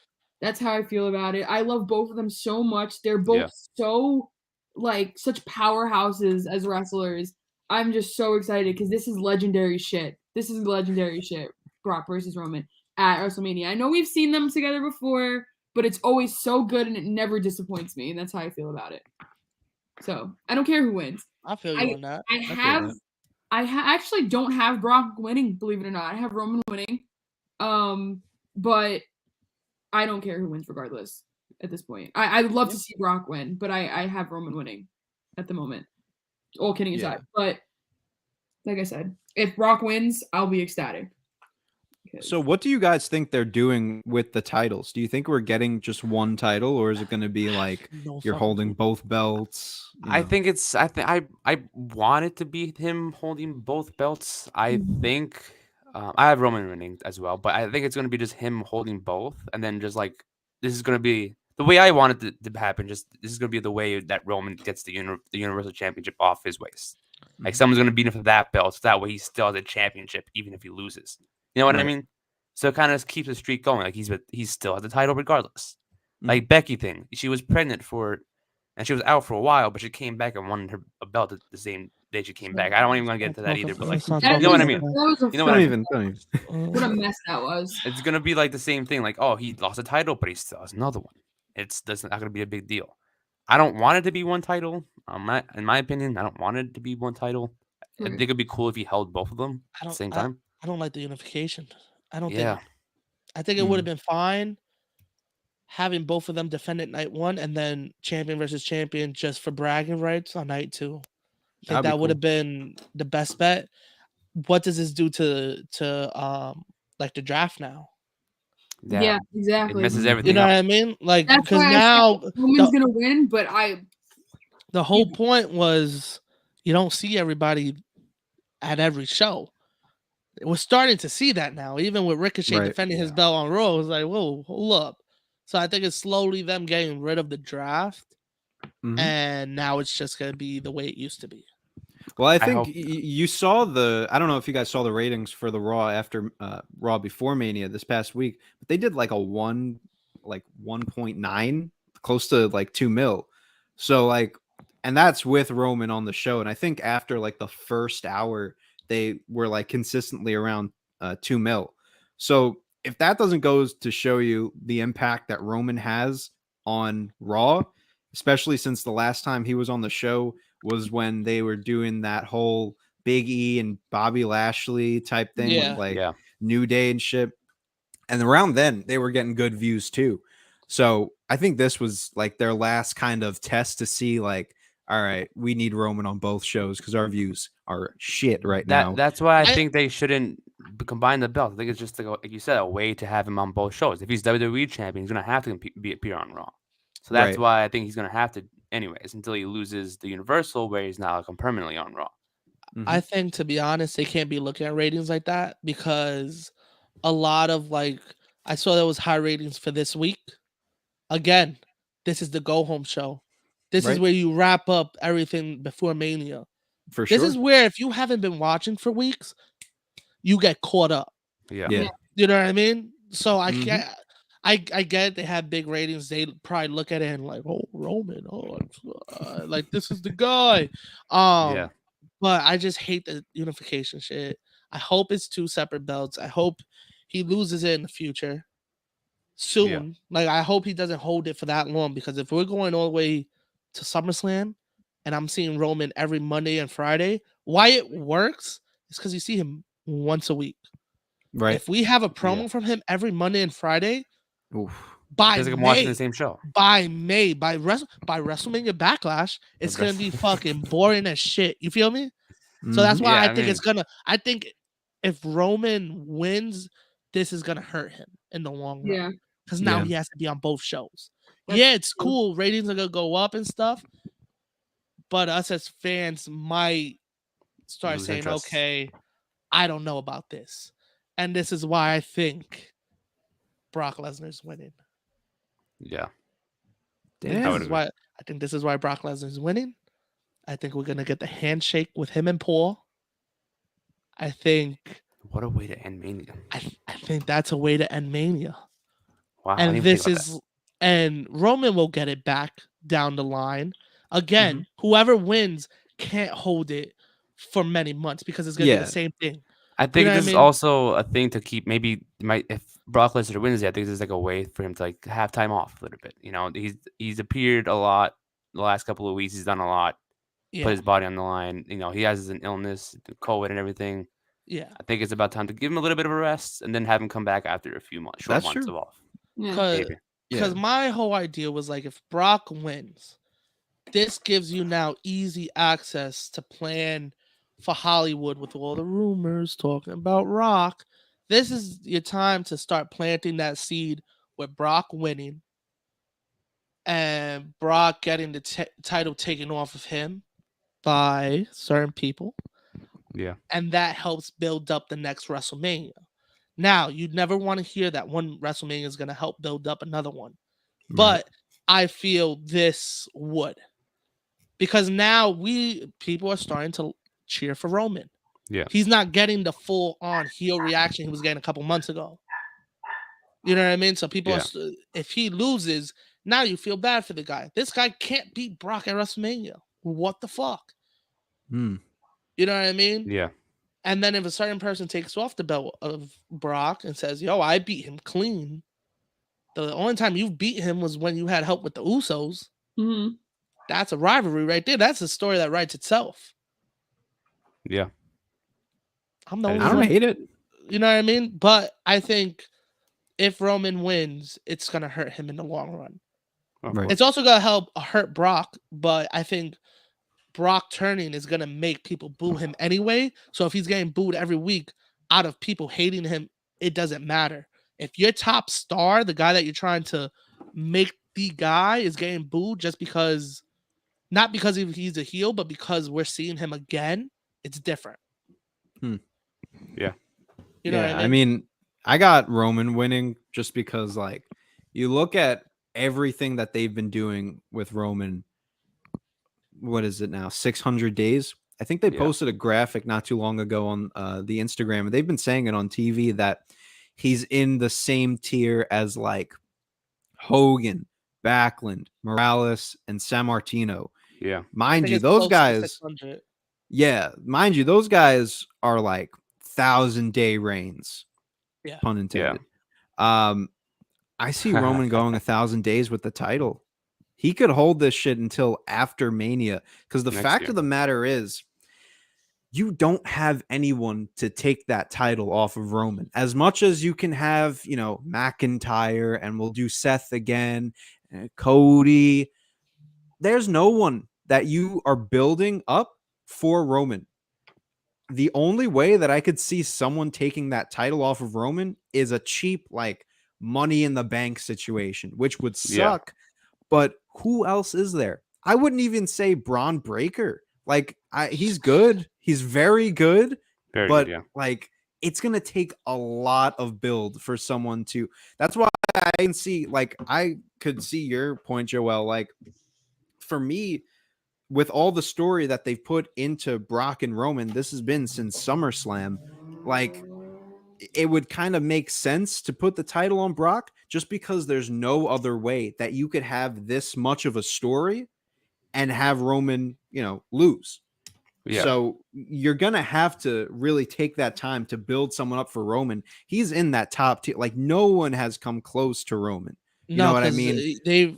That's how I feel about it. I love both of them so much. They're both Yeah. so like such powerhouses as wrestlers. I'm just so excited because this is legendary shit. This is legendary shit. Brock versus Roman at WrestleMania. I know we've seen them together before, but it's always so good and it never disappoints me, and that's how I feel about it. So I don't care who wins. I feel you on that. I actually don't have Brock winning, believe it or not. I have Roman winning. But I don't care who wins regardless at this point. I'd love to see Brock win, but I have Roman winning at the moment. All kidding aside. But like I said, if Brock wins, I'll be ecstatic. So what do you guys think they're doing with the titles? Do you think we're getting just one title, or is it going to be like you're holding both belts? I think it's I want it to be him holding both belts. I think I have Roman winning as well, but I think it's going to be just him holding both, and then just like this is going to be the way I want it to happen. Just this is going to be the way that Roman gets the Universal Championship off his waist. Like someone's going to beat him for that belt, so that way he still has a championship even if he loses. You know what I mean? So it kind of keeps the streak going. Like he still has the title regardless. Like Becky thing, she was pregnant and she was out for a while, but she came back and won a belt the same day she came back. I don't even want to get into that either, but like, you know what I mean? You know what I mean? Don't even. What a mess that was. It's gonna be like the same thing. Like, oh, he lost a title, but he still has another one. That's not gonna be a big deal. I don't want it to be one title. In my opinion, I don't want it to be one title. I think it'd be cool if he held both of them at the same time. I don't like the unification. I don't Yeah. think. I think it would have been fine having both of them defend at night 1 and then champion versus champion just for bragging rights on night 2. I think that would have been the best bet. What does this do to like the draft now? Yeah, exactly. It messes everything You know up. what I mean? Like That's because why now Roman's gonna win, but the whole point was you don't see everybody at every show. We're starting to see that now, even with Ricochet defending his belt on Raw. It was like, whoa, hold up. So I think it's slowly them getting rid of the draft, and now it's just going to be the way it used to be. Well, I think you saw I don't know if you guys saw the ratings for the Raw after Raw before Mania this past week, but they did like a 1.9, close to like 2 mil. So like, and that's with Roman on the show. And I think after like the first hour, they were like consistently around 2 mil. So if that doesn't go to show you the impact that Roman has on Raw, especially since the last time he was on the show was when they were doing that whole Big E and Bobby Lashley type thing with like New Day and shit. And around then they were getting good views too. So I think this was like their last kind of test to see like, all right, we need Roman on both shows because our views are shit now. That's why I think they shouldn't combine the belts. I think it's just like you said, a way to have him on both shows. If he's WWE champion, he's gonna have to appear on Raw. So that's why I think he's gonna have to, anyways, until he loses the Universal, where he's now like permanently on Raw. I think, to be honest, they can't be looking at ratings like that because a lot of like I saw there was high ratings for this week. Again, this is the go home show. This is where you wrap up everything before Mania. For sure. This is where if you haven't been watching for weeks, you get caught up. Yeah. You know what I mean? So I can't. I get they have big ratings. They probably look at it and like, oh, Roman, like this is the guy. But I just hate the unification shit. I hope it's 2 separate belts. I hope he loses it in the future soon. Like I hope he doesn't hold it for that long because if we're going all the way to SummerSlam and I'm seeing Roman every Monday and Friday, why it works is because you see him once a week. Right. If we have a promo from him every Monday and Friday, by May, I'm watching the same show. By WrestleMania Backlash, it's gonna be fucking boring as shit. You feel me? So that's why I think it's gonna. I think if Roman wins, this is gonna hurt him in the long run. Yeah. Because now he has to be on both shows. It's cool. Ratings are gonna go up and stuff. But us as fans might start saying, okay, I don't know about this. And this is why I think Brock Lesnar's winning. Yeah. I think this is why Brock Lesnar's winning. I think we're gonna get the handshake with him and Paul. I think what a way to end Mania. I think that's a way to end Mania. Wow, I didn't And even think this about that. is and Roman will get it back down the line. Again, Mm-hmm. whoever wins can't hold it for many months because it's gonna be the Yeah. same thing. I You think know what I this is mean? also a thing to keep. Maybe if Brock Lesnar wins it, I think this is like a way for him to like have time off a little bit. You know, he's appeared a lot the last couple of weeks. He's done a lot, put Yeah, his body on the line. You know, he has an illness, COVID, and everything. yeah. I think it's about time to give him a little bit of a rest and then have him come back after a few months, short That's months true. of off. Yeah. Cause Maybe. because Yeah. my whole idea was like if Brock wins, this gives you now easy access to plan for Hollywood with all the rumors talking about Rock. This is your time to start planting that seed with Brock winning and Brock getting the title taken off of him by certain people. Yeah. And that helps build up the next WrestleMania. Now, you'd never want to hear that one WrestleMania is going to help build up another one. Right. But I feel this would. Because now people are starting to cheer for Roman. Yeah. He's not getting the full on heel reaction he was getting a couple months ago. You know what I mean? So people Yeah. are if he loses, now you feel bad for the guy. This guy can't beat Brock at WrestleMania. What the fuck? Mm. You know what I mean? Yeah. And then if a certain person takes off the belt of Brock and says, "Yo, I beat him clean," the only time you beat him was when you had help with the Usos. hmm That's a rivalry right there. That's a story that writes itself. Yeah. I'm the I only I don't one. hate it. You know what I mean? But I think if Roman wins, it's gonna hurt him in the long run. Of Right. course. It's also gonna help hurt Brock, but I think Brock turning is gonna make people boo him anyway. So if he's getting booed every week out of people hating him, it doesn't matter. If your top star, the guy that you're trying to make the guy, is getting booed just because, not because he's a heel, but because we're seeing him again, it's different. Yeah. You know Yeah, what I mean? I got Roman winning just because, like, you look at everything that they've been doing with Roman. What is it now? 600 days. I think they Yeah. posted a graphic not too long ago on the Instagram, and they've been saying it on TV that he's in the same tier as like Hogan, Backlund, Morales, and Sammartino. Yeah. I Mind think you, it's those close to guys, 600. yeah, mind you, those guys are like 1,000-day reigns, Yeah. pun intended. I see Roman going 1,000 days with the title. He could hold this shit until after Mania, because the Next fact year. of the matter is, you don't have anyone to take that title off of Roman. As much as you can have, you know, McIntyre, and we'll do Seth again, Cody, there's no one that you are building up for Roman. The only way that I could see someone taking that title off of Roman is a cheap, like, Money in the Bank situation, which would Yeah. suck. But who else is there? I wouldn't even say Braun Breaker. Like, he's good. He's very good. Very But good. Yeah. like, it's gonna take a lot of build for someone to. That's why I can see. Like, I could see your point, Joel. Like, for me, with all the story that they've put into Brock and Roman, this has been since SummerSlam. Like, it would kind of make sense to put the title on Brock, just because there's no other way that you could have this much of a story and have Roman, you know, lose. Yeah. So you're going to have to really take that time to build someone up for Roman. He's in that top tier. Like, no one has come close to Roman. You know what I mean?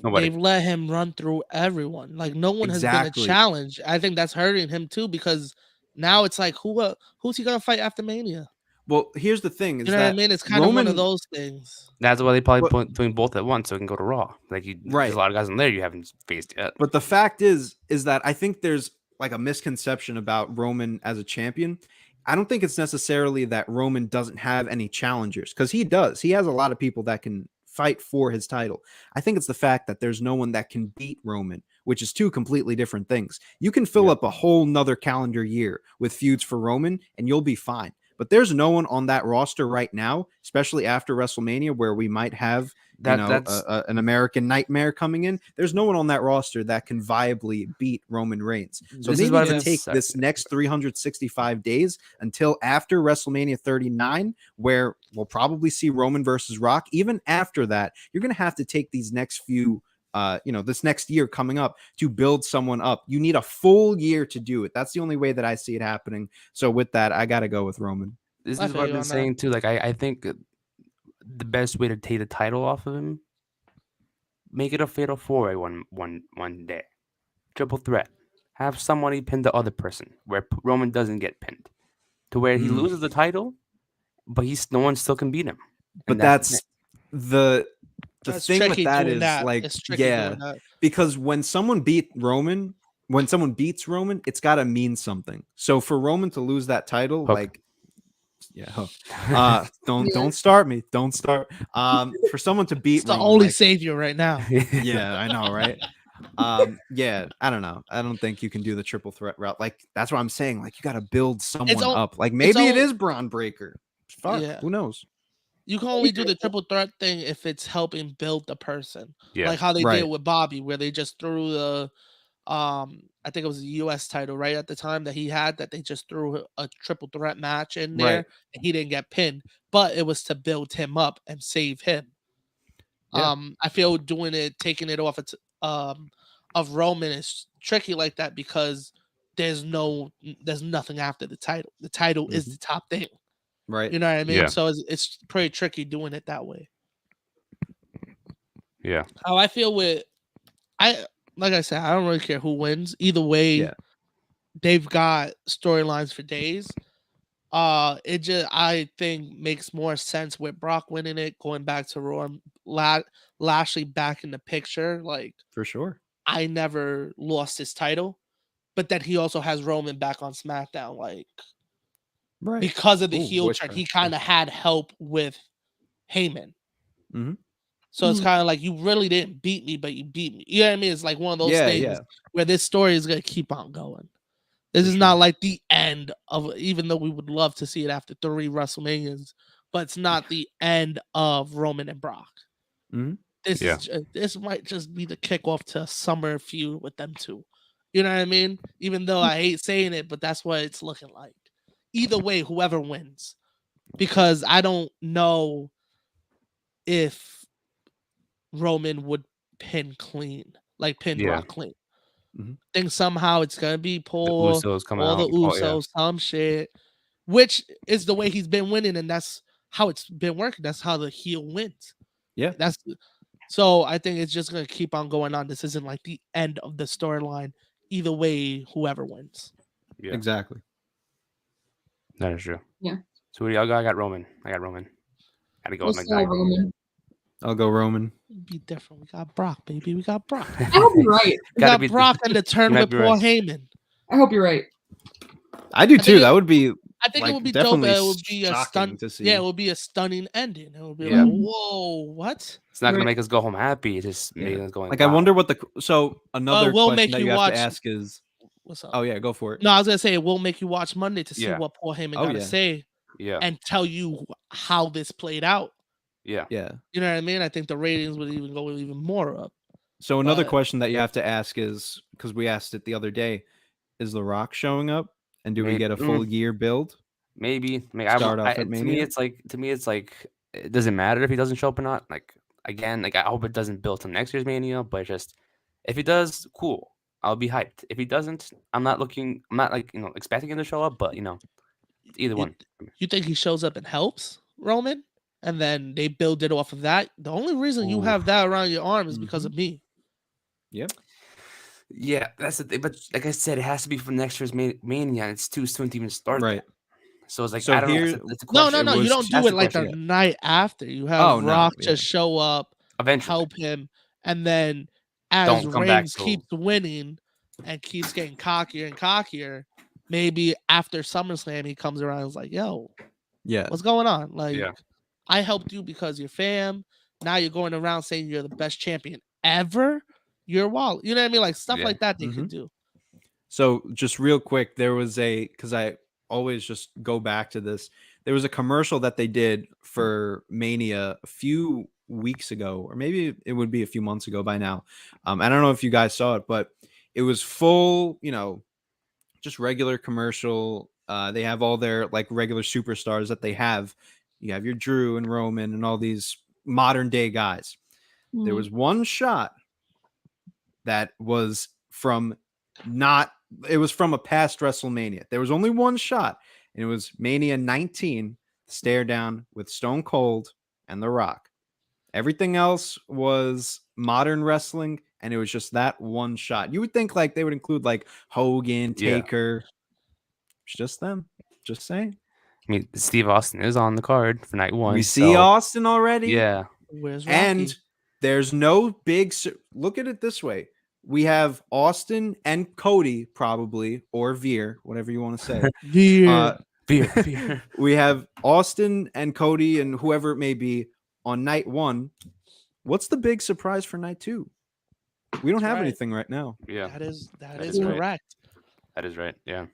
Nobody. They've let him run through everyone. Like no one has been Exactly. a challenge. I think that's hurting him too, because now it's like who's he gonna fight after Mania? Well, here's the thing: is You know what I that mean? It's kind of one of Roman, those things. That's why they probably But- doing both at once so it can go to Raw. Like, Right. there's a lot of guys in there you haven't faced yet. But the fact is that I think there's like a misconception about Roman as a champion. I don't think it's necessarily that Roman doesn't have any challengers, because he does. He has a lot of people that can fight for his title. I think it's the fact that there's no one that can beat Roman, which is two completely different things. You can fill Yeah. up a whole nother calendar year with feuds for Roman and you'll be fine. But there's no one on that roster right now, especially after WrestleMania, where we might have, That's an American Nightmare coming in. There's no one on that roster that can viably beat Roman Reigns. So This they is what need I've to been take this next 365 days until after WrestleMania 39, where we'll probably see Roman versus Rock. Even after that, you're going to have to take these next few this next year coming up to build someone up. You need a full year to do it. That's the only way that I see it happening. So with that, I got to go with Roman. this I is feel what I've you been on that. saying too. Like I think the best way to take the title off of him, make it a fatal four-way one day, triple threat. Have somebody pin the other person where Roman doesn't get pinned, to where he loses the title, but no one still can beat him. But And that's the That's thing with tricky that doing is that. like, It's tricky yeah, doing that. because when someone beats Roman, it's got to mean something. So for Roman to lose that title, Hook. like, yeah, Hook. Don't start me. Don't start. For someone to beat It's the Roman, only like, savior right now. yeah, I know, right? Yeah, I don't know. I don't think you can do the triple threat route. Like, that's what I'm saying. Like, you got to build someone all- up. Like, maybe it all- is Braun Breaker. Fuck, Yeah. who knows? You can only do the triple threat thing if it's helping build the person. Yeah. Like how they Right. did with Bobby, where they just threw the I think it was a US title right at the time that he had, that they just threw a triple threat match in there Right. and he didn't get pinned, but it was to build him up and save him. Yeah. I feel taking it off of Roman is tricky like that because there's nothing after the title. The title is the top thing. Right. You know what I mean? Yeah. So it's pretty tricky doing it that way. Yeah. How I feel with like I said, I don't really care who wins. Either way, Yeah. they've got storylines for days. It just I think makes more sense with Brock winning it, going back to Raw, Lashley back in the picture. Like, For sure. I never lost his title, but then he also has Roman back on SmackDown. Like, Right. because of the Ooh, heel voice turn, crack. he kind of had help with Heyman. Mhm. So it's kind of like, you really didn't beat me, but you beat me. You know what I mean? It's like one of those Yeah, things yeah. where this story is going to keep on going. This is not like the end of, even though we would love to see it after 3 WrestleManias, but it's not the end of Roman and Brock. Mhm. This might just be the kickoff to a summer feud with them two. You know what I mean? Even though I hate saying it, but that's what it's looking like. Either way, whoever wins, because I don't know if Roman would pin Yeah. Brock clean. Mhm. Think somehow it's gonna be The Paul Usos coming or the out. Oh, yeah. Usos, some shit, which is the way he's been winning, and that's how it's been working. That's how the heel wins. Yeah. So I think it's just gonna keep on going on. This isn't like the end of the storyline. Either way, whoever wins. Yeah. Exactly. That is true. Yeah. So I got Roman. I got Roman. Gotta go with my Let's go, guy. Roman. I'll go Roman. Be different. We got Brock, baby. We got Brock. I hope you're right. We Gotta got be- Brock and the turn might with be Paul right. Heyman. I hope you're right. I do think too. it- That would be I think like, it would be dope. definitely It would be a shocking to see. Yeah, it would be a stunning ending. It would be Yeah. like, whoa, what? It's not gonna Right. make us go home happy. It's just Yeah. making us going. Like, I wow. wonder what another we'll question make that you you have watch- to ask is, What's up? oh yeah, go for it. No, I was gonna say it will make you watch Monday to see Yeah. what Paul Heyman Oh, got to yeah. say Yeah. and tell you how this played out. Yeah. Yeah. You know what I mean? I think the ratings would even go even more up. So another But- question that you have to ask is, because we asked it the other day, is The Rock showing up, and do we get a full year build? Maybe. Start off at to me, Mania? it's like it doesn't matter if he doesn't show up or not. Like, again, like, I hope it doesn't build to next year's Mania, but just if he does, cool. I'll be hyped. If he doesn't, I'm not like, expecting him to show up, but either one. You think he shows up and helps Roman, and then they build it off of that? The only reason you Ooh. have that around your arm is because of me. Yep. Yeah, that's the thing. But like I said, it has to be for next year's Mania. And it's too soon to even start. Right. that. So it's like, So I don't know. here- It's a No, question. no. You was- don't do that's it the like the question, night after. You have Oh, no, Rock yeah. just show up, Eventually. help him, and then as Don't come back Reigns till- keeps winning and keeps getting cockier and cockier, maybe after SummerSlam he comes around and is like, "Yo, Yeah. what's going on? Like, Yeah. I helped you because you're fam. Now you're going around saying you're the best champion ever. You're wild." You know what I mean? Like stuff Yeah. like that they Mhm. could do. So just real quick, there was because I always just go back to this. There was a commercial that they did for Mania a few weeks ago, or maybe it would be a few months ago by now. I don't know if you guys saw it, but it was full, just regular commercial. They have all their like regular superstars that they have. You have your Drew and Roman and all these modern day guys. There was one shot that was from it was from a past WrestleMania. There was only one shot, and it was Mania 19, stare down with Stone Cold and The Rock. Everything else was modern wrestling, and it was just that one shot. You would think like they would include like Hogan, Taker. It's just them. Just saying. I mean, Steve Austin is on the card for night 1. We see Austin already. Yeah. Where's Rocky? And there's no big. Look at it this way. We have Austin and Cody probably, or Veer, whatever you want to say. Veer. We have Austin and Cody and whoever it may be on night 1. What's the big surprise for night 2? We don't have anything right now. Yeah. That is is right. correct. That is right. Yeah.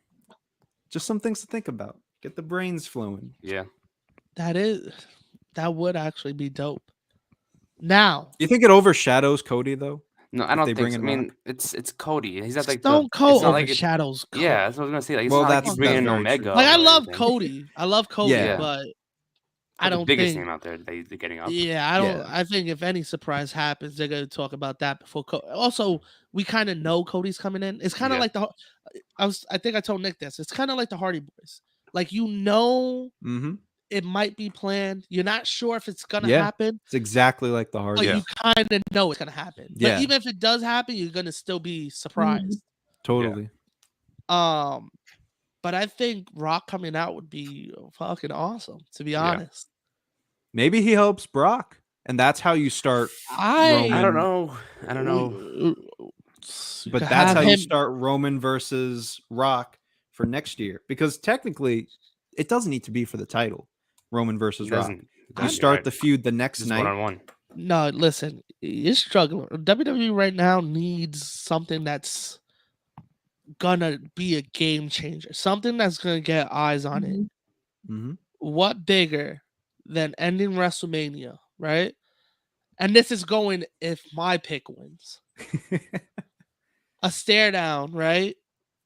Just some things to think about. Get the brains flowing. Yeah. That would actually be dope. Now, you think it overshadows Cody though? No, I don't think so. I mean, it's Cody. He's not like Stone Cold like overshadows Cody. Yeah, that's what I was gonna say. Like, it's well, not like he's bringing in Omega. Like I love Cody. Yeah. But I don't the biggest think name out there they're getting up. Yeah, I don't. I think if any surprise happens, they're gonna talk about that before. Also, we kind of know Cody's coming in. It's kind of like I think I told Nick this. It's kind of like the Hardy Boys. Like it might be planned. You're not sure if it's gonna happen. It's exactly like the Hardy. But you kind of know it's gonna happen. Yeah. But even if it does happen, you're gonna still be surprised. Totally. Yeah. But I think Rock coming out would be fucking awesome, to be honest. Maybe he helps Brock, and that's how you start. I don't know. But that's how you start Roman versus Rock for next year, because technically, it doesn't need to be for the title. Roman versus Rock. You start the feud the next night. 1-on-1. No, listen, you're struggling. WWE right now needs something that's gonna be a game changer, something that's gonna get eyes on it. Mm-hmm. What bigger than ending WrestleMania, right? And this is going if my pick wins. A stare down, right?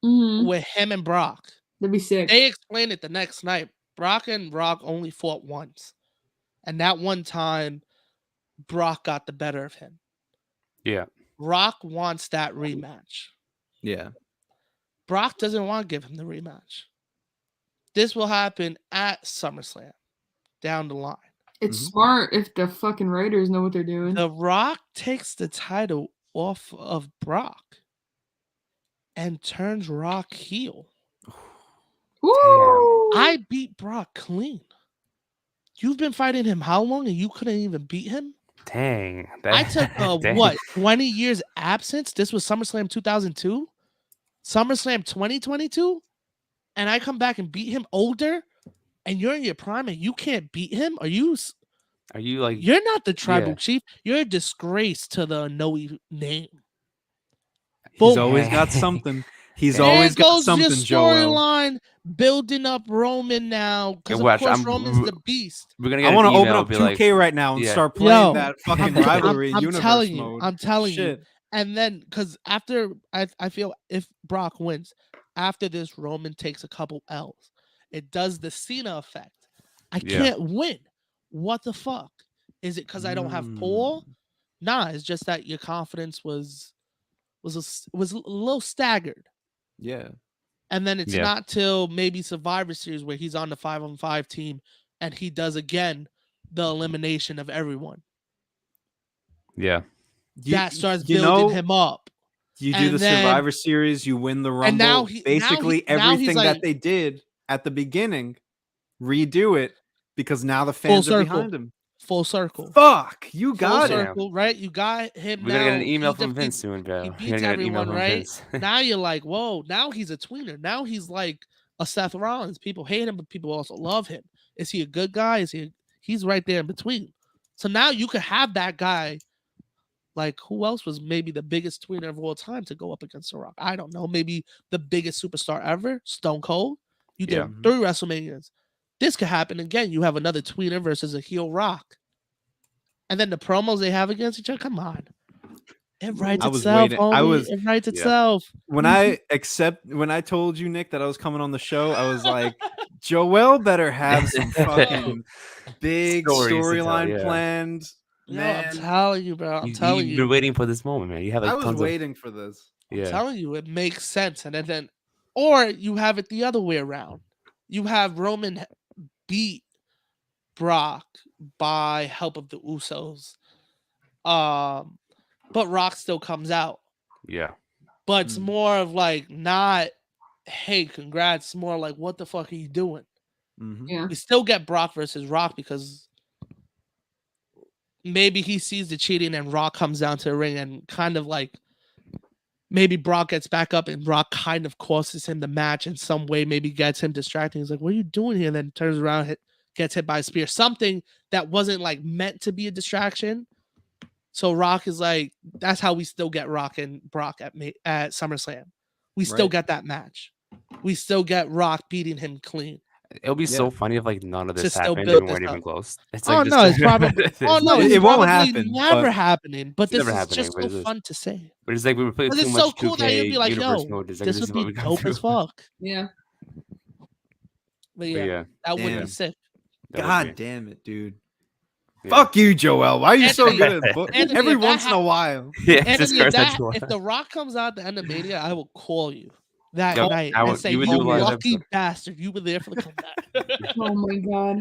With him and Brock. That'd be sick. They explained it the next night. Brock and Rock only fought once. And that one time, Brock got the better of him. Yeah. Rock wants that rematch. Yeah. Brock doesn't want to give him the rematch. This will happen at SummerSlam down the line. It's smart if the fucking writers know what they're doing. The Rock takes the title off of Brock and turns Rock heel. Woo! I beat Brock clean. You've been fighting him how long and you couldn't even beat him? Dang. I took 20 years absence? This was SummerSlam 2002? SummerSlam 2022? And I come back and beat him older? And you're in your prime and you can't beat him? Are you like... You're not the tribal chief. You're a disgrace to the Anoa'i name. He's always got something. He's always got something, Joel. Storyline building up Roman now because of course Roman's the beast. We're gonna get I want to open up 2K right now and start playing that fucking rivalry universe mode. I'm telling you. And then because after I feel if Brock wins, after this Roman takes a couple L's, it does the Cena effect. I can't win. What the fuck? Is it because I don't have Paul? Nah, it's just that your confidence was a little staggered. Yeah. And then it's not till maybe Survivor Series where he's on the 5-on-5 team and he does again the elimination of everyone. Yeah. That starts building him up. You do the Survivor Series, you win the Rumble. And now basically everything that they did at the beginning, redo it because now the fans are behind him. Full circle. Fuck, you got it. Right? You got him. We're gonna get an email from Vince soon, bro. He beats everyone, right? Now you're like, whoa, now he's a tweener. Now he's like a Seth Rollins. People hate him, but people also love him. Is he a good guy? He's right there in between. So now you could have that guy. Like, who else was maybe the biggest tweener of all time to go up against The Rock? I don't know. Maybe the biggest superstar ever, Stone Cold. You did 3 WrestleManias. This could happen again. You have another tweener versus a heel Rock. And then the promos they have against each other, come on. It writes I was itself, waiting. homie. It writes itself. When I told you, Nick, that I was coming on the show, I was like, Joel better have some fucking big Stories to tell, storyline yeah. planned. Yo, Man, I'm telling you, bro. I'm telling You've you. been waiting for this moment, man. You have like I was tons waiting for this. I'm yeah. telling you, it makes sense. And then, or you have it the other way around. You have Roman beat Brock by help of the Usos. But Rock still comes out. Yeah. But it's more of like not, hey, congrats. It's more like, what the fuck are you doing? Mhm. Yeah. We still get Brock versus Rock because maybe he sees the cheating and Rock comes down to the ring and kind of like maybe Brock gets back up and Rock kind of costs him the match in some way, maybe gets him distracted. He's like, what are you doing here? And then turns around, gets hit by a spear. Something that wasn't like meant to be a distraction. So Rock is like, that's how we still get Rock and Brock at SummerSlam. We still Right. get that match. We still get Rock beating him clean. It'll be Yeah. so funny if like none of To this still happened build and we weren't this even up. close. It's Oh like no, it's probably it's no, not- it's It won't probably happen, never but- happening. But It's this never is happening, just but so it's just- fun to say. But it's like we were playing Because too it's much so cool 2K that you'd be like, universe yo, mode. It's like, this is would what be we go dope as through. fuck. Yeah. But But yeah, that would Damn. be sick. that would God be. damn it, dude. Yeah. Fuck you, Joel. Why are you so Anthony- good at book? Anthony, Every if that once in a while. Yeah, just Anthony, curse at you. if The Rock comes out at the end of Mania, I will call you that Yep, night I and would- say, you you would do a live lucky episode. bastard, you were there for the comeback. Oh my god.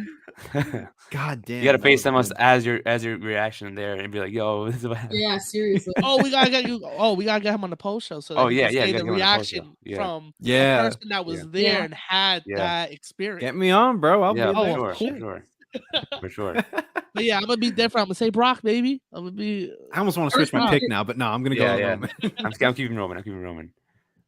God damn. You gotta that would've FaceTime us been- as your reaction there and be like, "Yo, this is what happened." Yeah, seriously. Oh, we gotta get you. Oh, we gotta get him on the post show so that Oh, he yeah, can yeah, say you the gotta get him on the post show. reaction Yeah. from Yeah. the person that was Yeah. there Yeah. and had Yeah. that experience. Get me on, bro. I'll Yeah, be for there. sure, of for sure, for sure. But yeah, I'm gonna be different. I'm gonna say Brock, baby. I'm gonna be. I almost want to switch my Brock. pick now, but no, I'm gonna go Yeah, on yeah. Roman. I'm keeping Roman.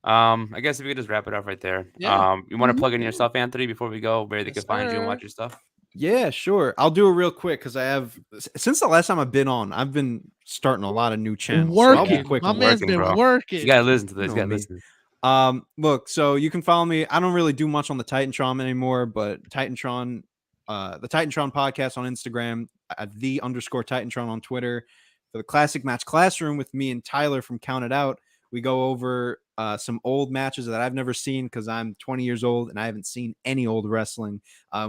I guess if we could just wrap it up right there. Yeah. You want to Mhm. plug in yourself, Anthony, before we go, where they Yes, can find you and sir. watch your stuff? Yeah, sure. I'll do it real quick because I have since the last time I've been on, I've been starting a lot of new channels. So I'll be Working. quick My on man's working. been bro. working. You gotta listen to this. You You know gotta me. listen. Look, so you can follow me. I don't really do much on the Titantron anymore, but Titantron, the Titantron podcast on Instagram, @the_Titantron on Twitter. For the Classic Match Classroom with me and Tyler from Count It Out, we go over some old matches that I've never seen because I'm 20 years old and I haven't seen any old wrestling.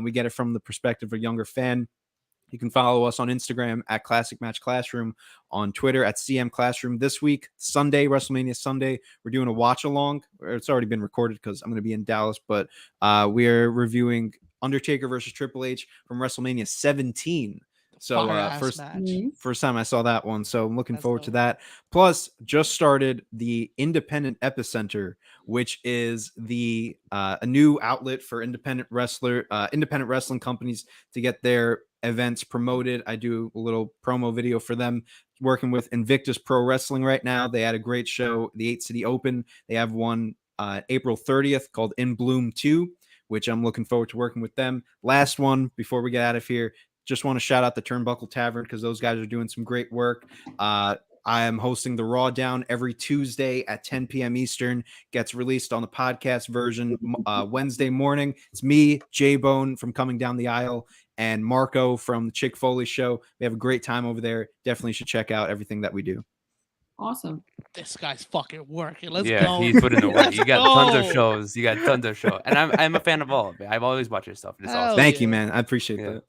We get it from the perspective of a younger fan. You can follow us on Instagram @Classic Match Classroom, on Twitter @CM Classroom. This week, Sunday, WrestleMania Sunday, we're doing a watch along. It's already been recorded because I'm going to be in Dallas, but we're reviewing Undertaker versus Triple H from WrestleMania 17. So Fire-ass first match. Mhm. first time I saw that one, so I'm looking That's forward to dope. that. Plus, just started the Independent Epicenter, which is a new outlet for independent wrestling companies to get their events promoted. I do a little promo video for them, working with Invictus Pro Wrestling right now. They had a great show, the 8 City Open. They have one April 30th called In Bloom 2, which I'm looking forward to working with them. Last one before we get out of here. Just want to shout out the Turnbuckle Tavern because those guys are doing some great work. I am hosting the Raw Down every Tuesday at 10 p.m. Eastern. Gets released on the podcast version Wednesday morning. It's me, J-Bone from Coming Down the Aisle, and Marco from the Chick Foley Show. We have a great time over there. Definitely should check out everything that we do. Awesome. This guy's fucking working. Let's Yeah, go. he's putting the work. You got tons of go. shows. You got tons of shows, and I'm a fan of all of it. I've always watched your stuff. It's Hell awesome. Thank you, yeah. man. I appreciate Yeah. that.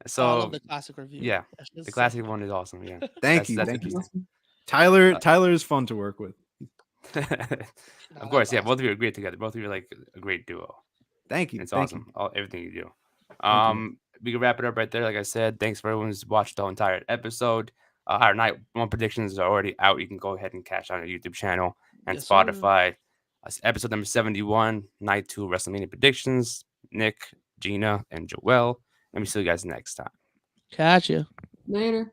I So love the classic review. yeah, That's just the sick. classic one is awesome. Yeah. Thank you. That's Thank you. interesting. Tyler is fun to work with. No, Of that's course, yeah. awesome. Both of you are great together. Both of you are like a great duo. Thank you. It's Thank awesome. Everything you do. Thank you. We can wrap it up right there. Like I said, thanks for everyone who's watched the entire episode. Our night one predictions are already out. You can go ahead and catch on our YouTube channel and Yes, sir. Spotify. Episode number 71, night 2 WrestleMania predictions. Nick, Gina, and Joel. Let me see you guys next time. Catch you. Later.